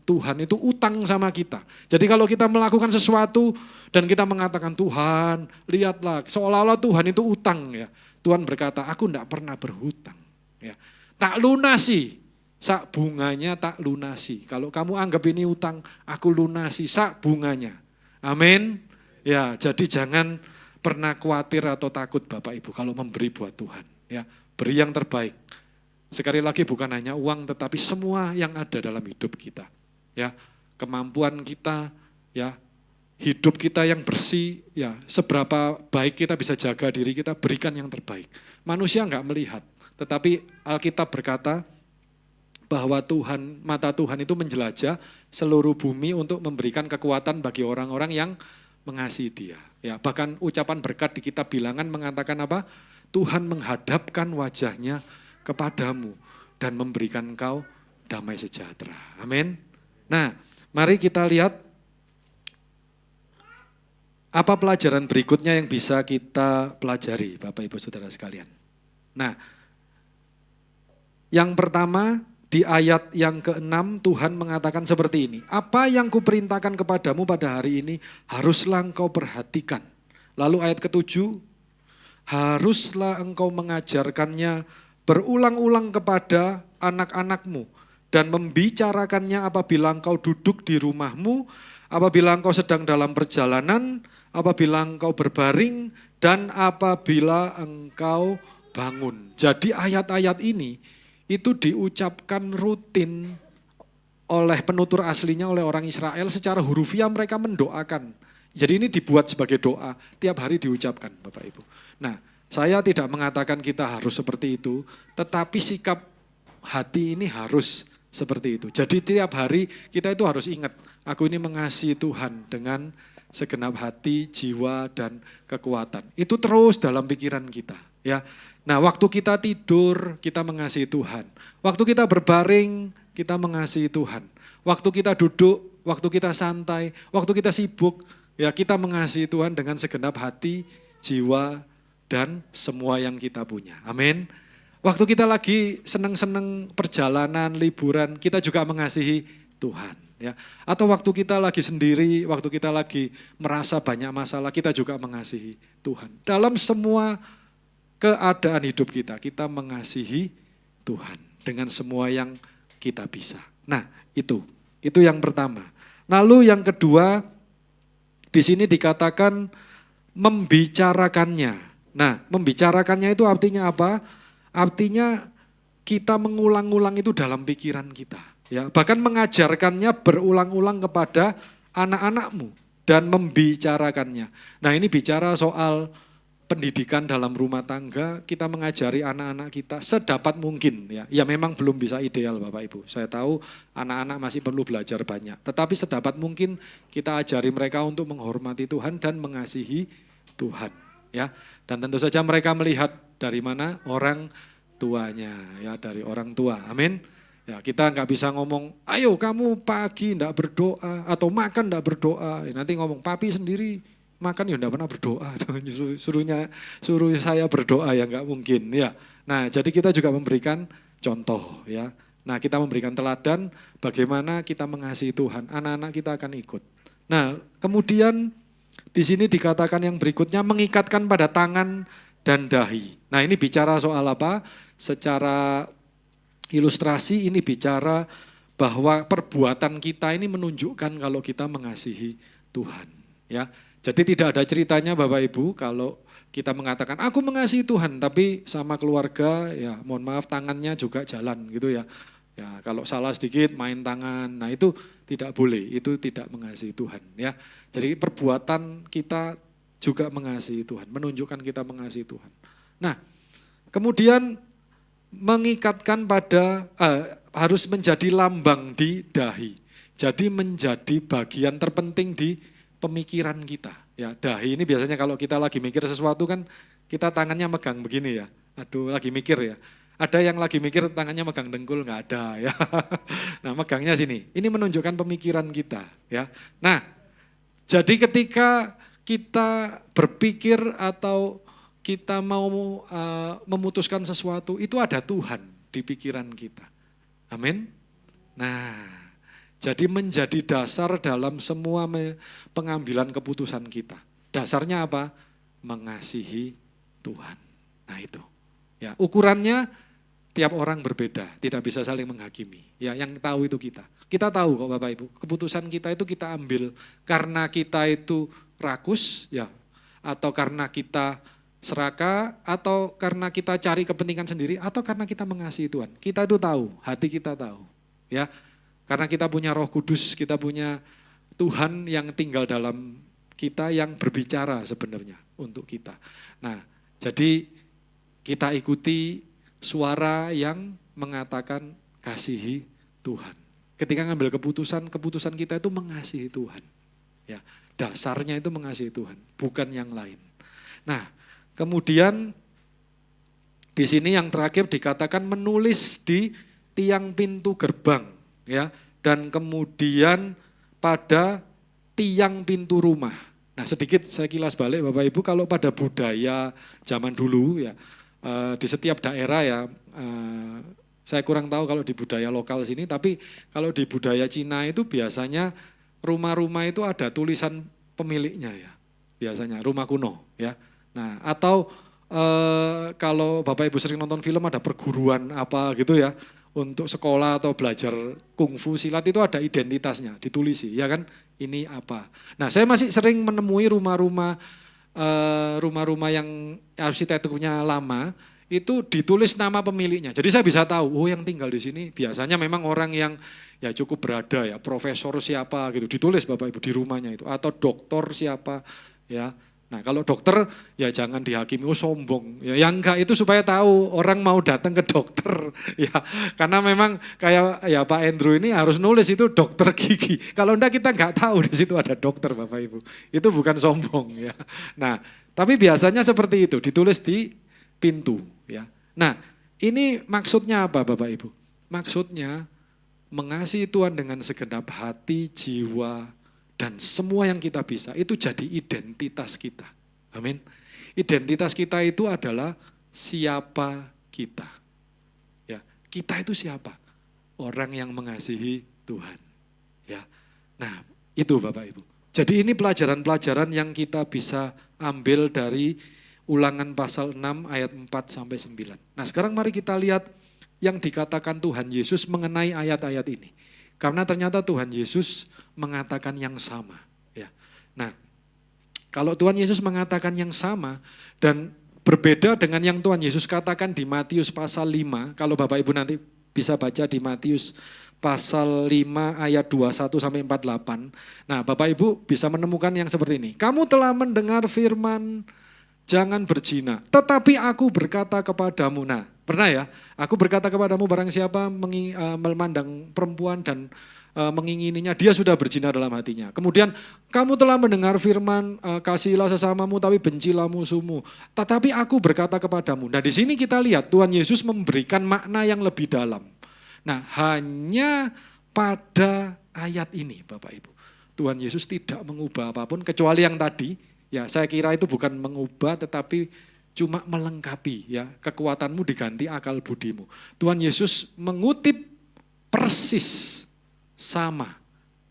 Tuhan itu utang sama kita. Jadi kalau kita melakukan sesuatu dan kita mengatakan Tuhan, lihatlah seolah-olah Tuhan itu utang ya. Tuhan berkata, aku tidak pernah berhutang. Ya. Tak lunasi. Sak bunganya tak lunasi. Kalau kamu anggap ini utang, aku lunasi sak bunganya. Amin. Ya, jadi jangan pernah khawatir atau takut Bapak Ibu kalau memberi buat Tuhan. Ya, beri yang terbaik. Sekali lagi bukan hanya uang, tetapi semua yang ada dalam hidup kita. Ya, kemampuan kita, ya, hidup kita yang bersih, ya, seberapa baik kita bisa jaga diri kita, berikan yang terbaik. Manusia enggak melihat, tetapi Alkitab berkata bahwa mata Tuhan itu menjelajah seluruh bumi untuk memberikan kekuatan bagi orang-orang yang mengasihi Dia. Ya, bahkan ucapan berkat di kitab Bilangan mengatakan apa? Tuhan menghadapkan wajahnya kepadamu dan memberikan engkau damai sejahtera. Amin. Nah, mari kita lihat apa pelajaran berikutnya yang bisa kita pelajari, Bapak Ibu Saudara sekalian. Nah, yang pertama, di ayat yang ke-6 Tuhan mengatakan seperti ini. Apa yang kuperintahkan kepadamu pada hari ini haruslah engkau perhatikan. Lalu ayat ke-7, haruslah engkau mengajarkannya berulang-ulang kepada anak-anakmu dan membicarakannya apabila engkau duduk di rumahmu, apabila engkau sedang dalam perjalanan, apabila engkau berbaring, dan apabila engkau bangun. Jadi ayat-ayat ini itu diucapkan rutin oleh penutur aslinya, oleh orang Israel secara hurufiah mereka mendoakan. Jadi ini dibuat sebagai doa, tiap hari diucapkan Bapak Ibu. Nah, saya tidak mengatakan kita harus seperti itu, tetapi sikap hati ini harus seperti itu. Jadi tiap hari kita itu harus ingat, aku ini mengasihi Tuhan dengan segenap hati, jiwa, dan kekuatan. Itu terus dalam pikiran kita. Ya. Nah, waktu kita tidur, kita mengasihi Tuhan. Waktu kita berbaring, kita mengasihi Tuhan. Waktu kita duduk, waktu kita santai, waktu kita sibuk, ya kita mengasihi Tuhan dengan segenap hati, jiwa, dan semua yang kita punya. Amin. Waktu kita lagi senang-senang perjalanan, liburan, kita juga mengasihi Tuhan. Ya. Atau waktu kita lagi sendiri, waktu kita lagi merasa banyak masalah, kita juga mengasihi Tuhan. Dalam semua keadaan hidup kita mengasihi Tuhan dengan semua yang kita bisa. Nah, itu yang pertama. Lalu yang kedua, di sini dikatakan membicarakannya. Nah, membicarakannya itu artinya apa? Artinya kita mengulang-ulang itu dalam pikiran kita. Ya, bahkan mengajarkannya berulang-ulang kepada anak-anakmu dan membicarakannya. Nah, ini bicara soal pendidikan dalam rumah tangga, kita mengajari anak-anak kita sedapat mungkin. Ya memang belum bisa ideal Bapak Ibu. Saya tahu anak-anak masih perlu belajar banyak. Tetapi sedapat mungkin kita ajari mereka untuk menghormati Tuhan dan mengasihi Tuhan. Ya, dan tentu saja mereka melihat dari mana orang tuanya, ya dari orang tua. Amin. Ya, kita nggak bisa ngomong, ayo kamu pagi nggak berdoa atau makan nggak berdoa. Ya, nanti ngomong papi sendiri makan ya enggak pernah berdoa, suruh saya berdoa ya enggak mungkin ya. Nah, jadi kita juga memberikan contoh ya. Nah, kita memberikan teladan bagaimana kita mengasihi Tuhan, anak-anak kita akan ikut. Nah, kemudian di sini dikatakan yang berikutnya mengikatkan pada tangan dan dahi. Nah ini bicara soal apa? Secara ilustrasi ini bicara bahwa perbuatan kita ini menunjukkan kalau kita mengasihi Tuhan. Ya, jadi tidak ada ceritanya Bapak Ibu kalau kita mengatakan aku mengasihi Tuhan, tapi sama keluarga ya mohon maaf tangannya juga jalan gitu ya. Ya kalau salah sedikit main tangan, nah itu tidak boleh, itu tidak mengasihi Tuhan. Ya, jadi perbuatan kita juga mengasihi Tuhan, menunjukkan kita mengasihi Tuhan. Nah, kemudian mengikatkan pada harus menjadi lambang di dahi. Jadi menjadi bagian terpenting di pemikiran kita. Ya, dahi ini biasanya kalau kita lagi mikir sesuatu kan kita tangannya megang begini ya. Aduh, lagi mikir ya. Ada yang lagi mikir tangannya megang dengkul, nggak ada ya. Nah, megangnya sini. Ini menunjukkan pemikiran kita ya. Nah, jadi ketika kita berpikir atau kita mau memutuskan sesuatu, itu ada Tuhan di pikiran kita. Amin. Nah, jadi menjadi dasar dalam semua pengambilan keputusan kita. Dasarnya apa? Mengasihi Tuhan. Nah itu. Ya, ukurannya tiap orang berbeda, tidak bisa saling menghakimi. Ya, yang tahu itu kita. Kita tahu kok Bapak Ibu, keputusan kita itu kita ambil karena kita itu rakus, ya, atau karena kita serakah, atau karena kita cari kepentingan sendiri, atau karena kita mengasihi Tuhan. Kita itu tahu, hati kita tahu. Ya, karena kita punya Roh Kudus, kita punya Tuhan yang tinggal dalam kita yang berbicara sebenarnya untuk kita. Nah, jadi kita ikuti suara yang mengatakan kasihi Tuhan. Ketika ngambil keputusan, keputusan kita itu mengasihi Tuhan. Ya, dasarnya itu mengasihi Tuhan, bukan yang lain. Nah, kemudian di sini yang terakhir dikatakan menulis di tiang pintu gerbang, ya, dan kemudian pada tiang pintu rumah. Nah, sedikit saya kilas balik Bapak Ibu, kalau pada budaya zaman dulu ya di setiap daerah ya, saya kurang tahu kalau di budaya lokal sini, tapi kalau di budaya Cina itu biasanya rumah-rumah itu ada tulisan pemiliknya ya, biasanya rumah kuno ya. Nah, atau kalau Bapak Ibu sering nonton film ada perguruan apa gitu ya, untuk sekolah atau belajar kungfu silat itu ada identitasnya, ditulisi ya kan, ini apa. Nah, saya masih sering menemui rumah-rumah yang arsitekturnya lama, itu ditulis nama pemiliknya. Jadi saya bisa tahu, oh yang tinggal di sini biasanya memang orang yang ya cukup berada ya, profesor siapa gitu, ditulis Bapak Ibu di rumahnya itu, atau doktor siapa ya. Nah kalau dokter ya jangan dihakimi, oh sombong. Ya yang enggak itu supaya tahu orang mau datang ke dokter. Ya karena memang kayak ya Pak Andrew ini harus nulis itu dokter gigi. Kalau enggak kita enggak tahu di situ ada dokter Bapak Ibu. Itu bukan sombong ya. Nah tapi biasanya seperti itu, ditulis di pintu ya. Nah ini maksudnya apa Bapak Ibu? Maksudnya mengasihi Tuhan dengan segenap hati, jiwa, dan semua yang kita bisa, itu jadi identitas kita. Amin. Identitas kita itu adalah siapa kita. Ya, kita itu siapa? Orang yang mengasihi Tuhan. Ya. Nah, itu Bapak Ibu. Jadi ini pelajaran-pelajaran yang kita bisa ambil dari Ulangan pasal 6 ayat 4 sampai 9. Nah, sekarang mari kita lihat yang dikatakan Tuhan Yesus mengenai ayat-ayat ini. Karena ternyata Tuhan Yesus mengatakan yang sama. Ya. Nah, kalau Tuhan Yesus mengatakan yang sama dan berbeda dengan yang Tuhan Yesus katakan di Matius pasal 5, kalau Bapak Ibu nanti bisa baca di Matius pasal 5 ayat 21 sampai 48. Nah, Bapak Ibu bisa menemukan yang seperti ini. Kamu telah mendengar firman jangan berzina, tetapi aku berkata kepadamu. Nah, pernah ya, aku berkata kepadamu barang siapa memandang perempuan dan mengingininya, dia sudah berzina dalam hatinya. Kemudian kamu telah mendengar firman kasihilah sesamamu tapi bencilah musuhmu. Tetapi aku berkata kepadamu. Nah di sini kita lihat Tuhan Yesus memberikan makna yang lebih dalam. Nah hanya pada ayat ini Bapak Ibu, Tuhan Yesus tidak mengubah apapun kecuali yang tadi. Ya saya kira itu bukan mengubah tetapi cuma melengkapi ya, kekuatanmu diganti akal budimu. Tuhan Yesus mengutip persis sama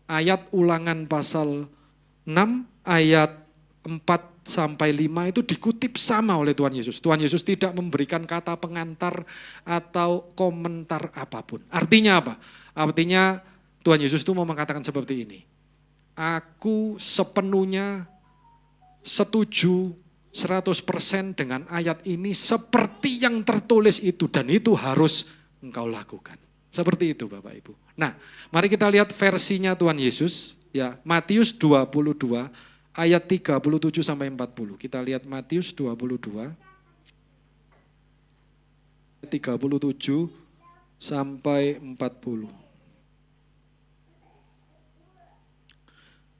ayat Ulangan pasal 6 ayat 4-5 itu dikutip sama oleh Tuhan Yesus. Tuhan Yesus tidak memberikan kata pengantar atau komentar apapun. Artinya apa? Artinya Tuhan Yesus itu mau mengatakan seperti ini. Aku sepenuhnya setuju 100% dengan ayat ini seperti yang tertulis itu, dan itu harus engkau lakukan. Seperti itu Bapak Ibu. Nah, mari kita lihat versinya Tuhan Yesus, ya, Matius 22 ayat 37 sampai 40. Kita lihat Matius 22 37 sampai 40.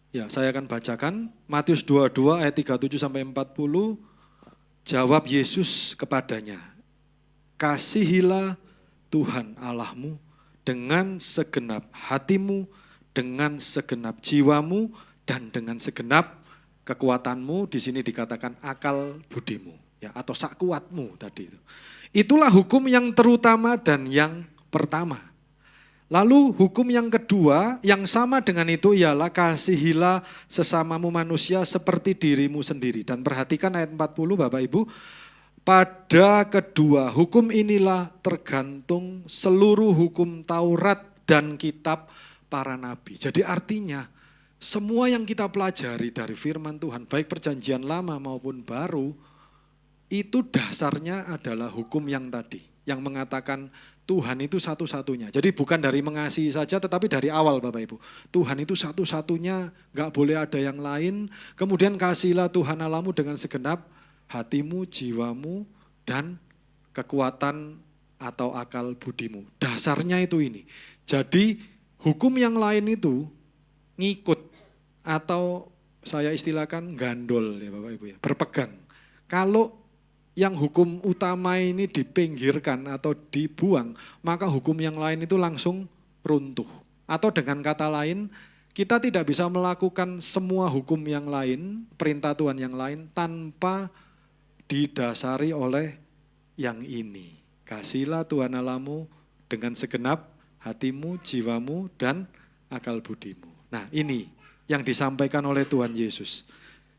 Ya, saya akan bacakan Matius 22 ayat 37 sampai 40. Jawab Yesus kepadanya, kasihilah Tuhan Allahmu dengan segenap hatimu, dengan segenap jiwamu, dan dengan segenap kekuatanmu. Di sini dikatakan akal budimu, ya, atau sakuatmu tadi itu. Itulah hukum yang terutama dan yang pertama. Lalu hukum yang kedua yang sama dengan itu ialah kasihilah sesamamu manusia seperti dirimu sendiri. Dan perhatikan ayat 40 Bapak Ibu. Pada kedua hukum inilah tergantung seluruh hukum Taurat dan kitab para nabi. Jadi artinya semua yang kita pelajari dari firman Tuhan, baik perjanjian lama maupun baru, itu dasarnya adalah hukum yang tadi. Yang mengatakan Tuhan itu satu-satunya. Jadi bukan dari mengasihi saja, tetapi dari awal Bapak Ibu. Tuhan itu satu-satunya, gak boleh ada yang lain. Kemudian kasihilah Tuhan Allahmu dengan segenap hatimu, jiwamu, dan kekuatan atau akal budimu. Dasarnya itu ini. Jadi hukum yang lain itu ngikut atau saya istilahkan gandol ya Bapak Ibu ya, berpegang. Kalau yang hukum utama ini dipinggirkan atau dibuang, maka hukum yang lain itu langsung runtuh. Atau dengan kata lain, kita tidak bisa melakukan semua hukum yang lain, perintah Tuhan yang lain, tanpa didasari oleh yang ini. Kasihilah Tuhan Allahmu dengan segenap hatimu, jiwamu, dan akal budimu. Nah ini yang disampaikan oleh Tuhan Yesus.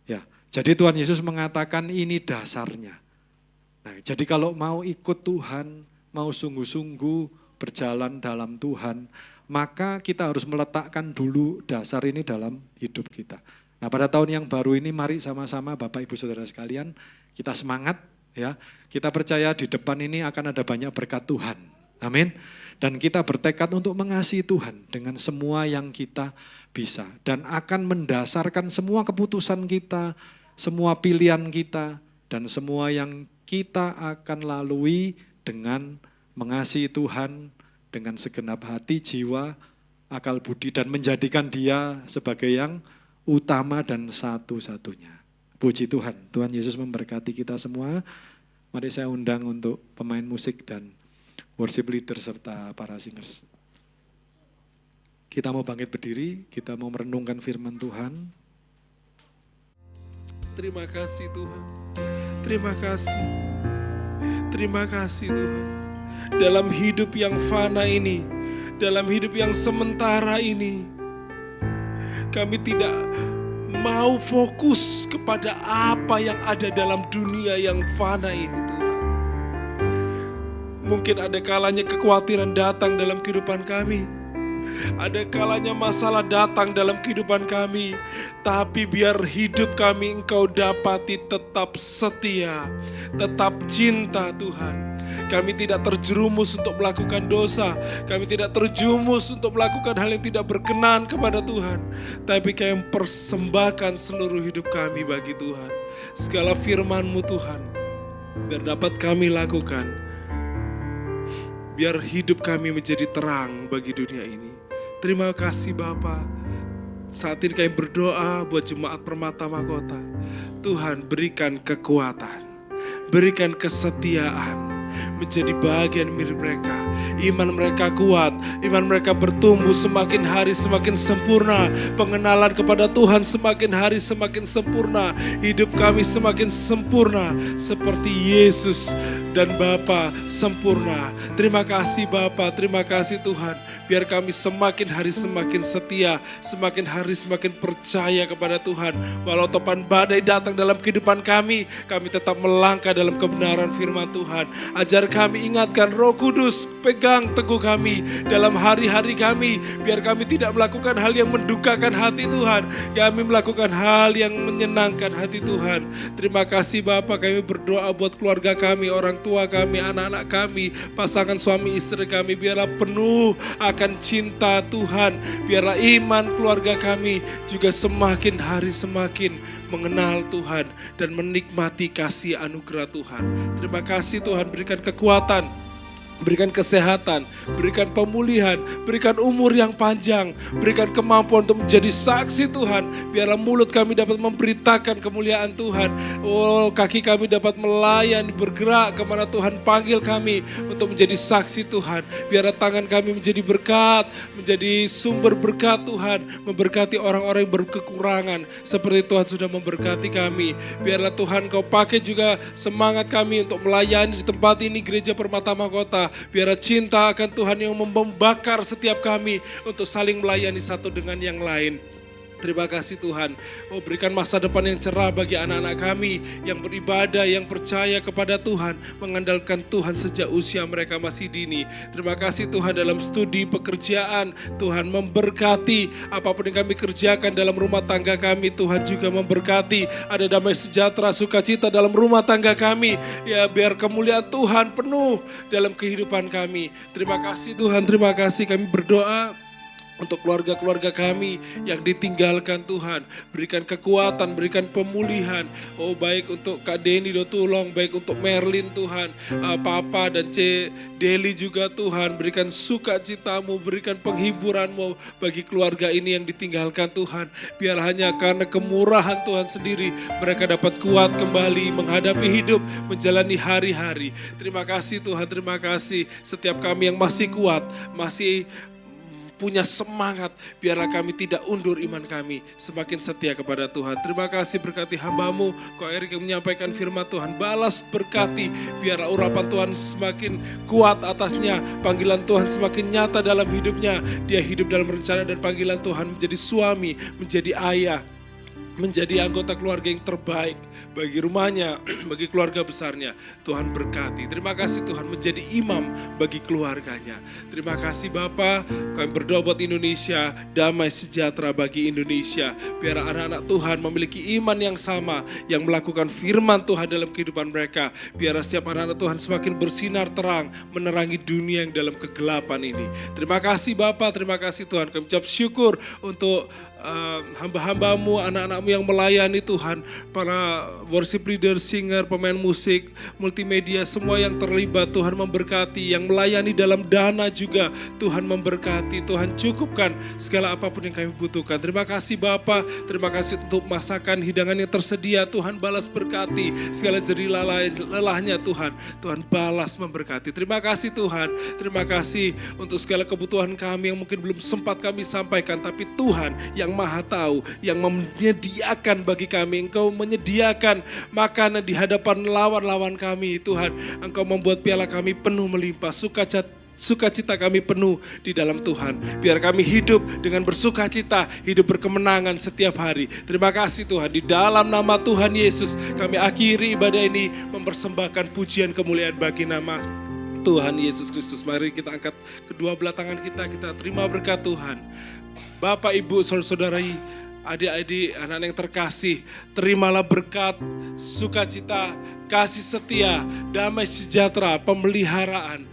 Ya, jadi Tuhan Yesus mengatakan ini dasarnya. Nah, jadi kalau mau ikut Tuhan, mau sungguh-sungguh berjalan dalam Tuhan, maka kita harus meletakkan dulu dasar ini dalam hidup kita. Nah, pada tahun yang baru ini mari sama-sama Bapak Ibu Saudara sekalian, kita semangat ya. Kita percaya di depan ini akan ada banyak berkat Tuhan. Amin. Dan kita bertekad untuk mengasihi Tuhan dengan semua yang kita bisa. Dan akan mendasarkan semua keputusan kita, semua pilihan kita, dan semua yang kita akan lalui dengan mengasihi Tuhan dengan segenap hati, jiwa, akal budi, dan menjadikan Dia sebagai yang utama dan satu-satunya. Puji Tuhan, Tuhan Yesus memberkati kita semua. Mari saya undang untuk pemain musik dan worship leader serta para singers. Kita mau bangkit berdiri, kita mau merenungkan firman Tuhan. Terima kasih Tuhan. Terima kasih. Terima kasih Tuhan. Dalam hidup yang fana ini, dalam hidup yang sementara ini, kami tidak mau fokus kepada apa yang ada dalam dunia yang fana ini Tuhan. Mungkin ada kalanya kekhawatiran datang dalam kehidupan kami. Ada kalanya masalah datang dalam kehidupan kami, tapi biar hidup kami Engkau dapati tetap setia, tetap cinta Tuhan. Kami tidak terjerumus untuk melakukan dosa, kami tidak terjerumus untuk melakukan hal yang tidak berkenan kepada Tuhan, tapi kami persembahkan seluruh hidup kami bagi Tuhan. Segala firman-Mu Tuhan, biar dapat kami lakukan, biar hidup kami menjadi terang bagi dunia ini. Terima kasih Bapa. Saat ini kami berdoa buat jemaat Permata Mahkota. Tuhan berikan kekuatan, berikan kesetiaan menjadi bagian milik mereka. Iman mereka kuat, iman mereka bertumbuh semakin hari semakin sempurna. Pengenalan kepada Tuhan semakin hari semakin sempurna. Hidup kami semakin sempurna seperti Yesus dan Bapa sempurna. Terima kasih Bapa, terima kasih Tuhan. Biar kami semakin hari semakin setia, semakin hari semakin percaya kepada Tuhan. Walau topan badai datang dalam kehidupan kami tetap melangkah dalam kebenaran firman Tuhan. Ajar kami, ingatkan Roh Kudus, pegang teguh kami dalam hari-hari kami. Biar kami tidak melakukan hal yang mendukakan hati Tuhan. Kami melakukan hal yang menyenangkan hati Tuhan. Terima kasih Bapak, kami berdoa buat keluarga kami, orang tua kami, anak-anak kami, pasangan suami istri kami. Biarlah penuh akan cinta Tuhan. Biarlah iman keluarga kami juga semakin hari semakin mengenal Tuhan dan menikmati kasih anugerah Tuhan. Terima kasih Tuhan, berikan kekuatan, berikan kesehatan, berikan pemulihan, berikan umur yang panjang, berikan kemampuan untuk menjadi saksi Tuhan. Biarlah mulut kami dapat memberitakan kemuliaan Tuhan. Oh, kaki kami dapat melayani, bergerak kemana Tuhan panggil kami untuk menjadi saksi Tuhan. Biarlah tangan kami menjadi berkat, menjadi sumber berkat Tuhan, memberkati orang-orang yang berkekurangan seperti Tuhan sudah memberkati kami. Biarlah Tuhan Kau pakai juga semangat kami untuk melayani di tempat ini, Gereja Permata Mahkota. Biar cinta akan Tuhan yang membakar setiap kami untuk saling melayani satu dengan yang lain. Terima kasih Tuhan. Oh, berikan masa depan yang cerah bagi anak-anak kami yang beribadah, yang percaya kepada Tuhan, mengandalkan Tuhan sejak usia mereka masih dini. Terima kasih Tuhan, dalam studi pekerjaan Tuhan memberkati apapun yang kami kerjakan dalam rumah tangga kami. Tuhan juga memberkati, ada damai sejahtera, sukacita dalam rumah tangga kami. Ya, biar kemuliaan Tuhan penuh dalam kehidupan kami. Terima kasih Tuhan, terima kasih. Kami berdoa untuk keluarga-keluarga kami yang ditinggalkan Tuhan. Berikan kekuatan, berikan pemulihan. Oh, baik untuk Kak Deni Dotulong, baik untuk Merlin Tuhan, Papa dan C. Deli juga Tuhan. Berikan sukacitamu, berikan penghiburanmu bagi keluarga ini yang ditinggalkan Tuhan. Biar hanya karena kemurahan Tuhan sendiri mereka dapat kuat kembali menghadapi hidup, menjalani hari-hari. Terima kasih Tuhan, terima kasih. Setiap kami yang masih kuat, masih punya semangat, biarlah kami tidak undur iman kami, semakin setia kepada Tuhan. Terima kasih, berkati hamba-Mu, Ko Erik yang menyampaikan firman Tuhan, balas berkati, biarlah urapan Tuhan semakin kuat atasnya, panggilan Tuhan semakin nyata dalam hidupnya, dia hidup dalam rencana dan panggilan Tuhan menjadi suami, menjadi ayah, menjadi anggota keluarga yang terbaik bagi rumahnya, bagi keluarga besarnya. Tuhan berkati. Terima kasih Tuhan, menjadi imam bagi keluarganya. Terima kasih Bapa, kami berdoa buat Indonesia, damai sejahtera bagi Indonesia. Biar anak-anak Tuhan memiliki iman yang sama, yang melakukan firman Tuhan dalam kehidupan mereka. Biar setiap anak-anak Tuhan semakin bersinar terang, menerangi dunia yang dalam kegelapan ini. Terima kasih Bapa, terima kasih Tuhan. Kami ucap syukur untuk hamba-hambamu, anak-anakmu yang melayani Tuhan, para worship leader, singer, pemain musik, multimedia, semua yang terlibat. Tuhan memberkati, yang melayani dalam dana juga Tuhan memberkati. Tuhan cukupkan segala apapun yang kami butuhkan. Terima kasih Bapa, terima kasih untuk masakan, hidangan yang tersedia. Tuhan balas berkati segala jerih lelahnya Tuhan. Tuhan balas memberkati. Terima kasih Tuhan, terima kasih untuk segala kebutuhan kami yang mungkin belum sempat kami sampaikan, tapi Tuhan yang Maha tahu, yang menyediakan bagi kami. Engkau menyediakan makanan di hadapan lawan-lawan kami Tuhan. Engkau membuat piala kami penuh melimpah, sukacita kami penuh di dalam Tuhan. Biar kami hidup dengan bersukacita, hidup berkemenangan setiap hari. Terima kasih Tuhan, di dalam nama Tuhan Yesus kami akhiri ibadah ini, mempersembahkan pujian kemuliaan bagi nama Tuhan Yesus Kristus. Mari kita angkat kedua belah tangan kita terima berkat Tuhan. Bapak, Ibu, saudara-saudari, adik-adik, anak-anak yang terkasih, terimalah berkat, sukacita, kasih setia, damai sejahtera, pemeliharaan,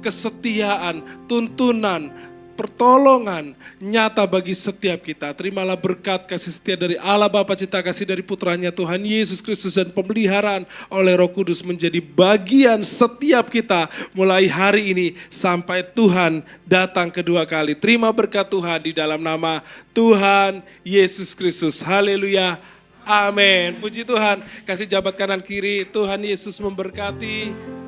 kesetiaan, tuntunan, pertolongan nyata bagi setiap kita. Terimalah berkat kasih setia dari Allah Bapa, cinta kasih dari putranya Tuhan Yesus Kristus, dan pemeliharaan oleh Roh Kudus menjadi bagian setiap kita mulai hari ini sampai Tuhan datang kedua kali. Terima berkat Tuhan di dalam nama Tuhan Yesus Kristus. Haleluya. Amin. Puji Tuhan. Kasih jabat kanan kiri. Tuhan Yesus memberkati.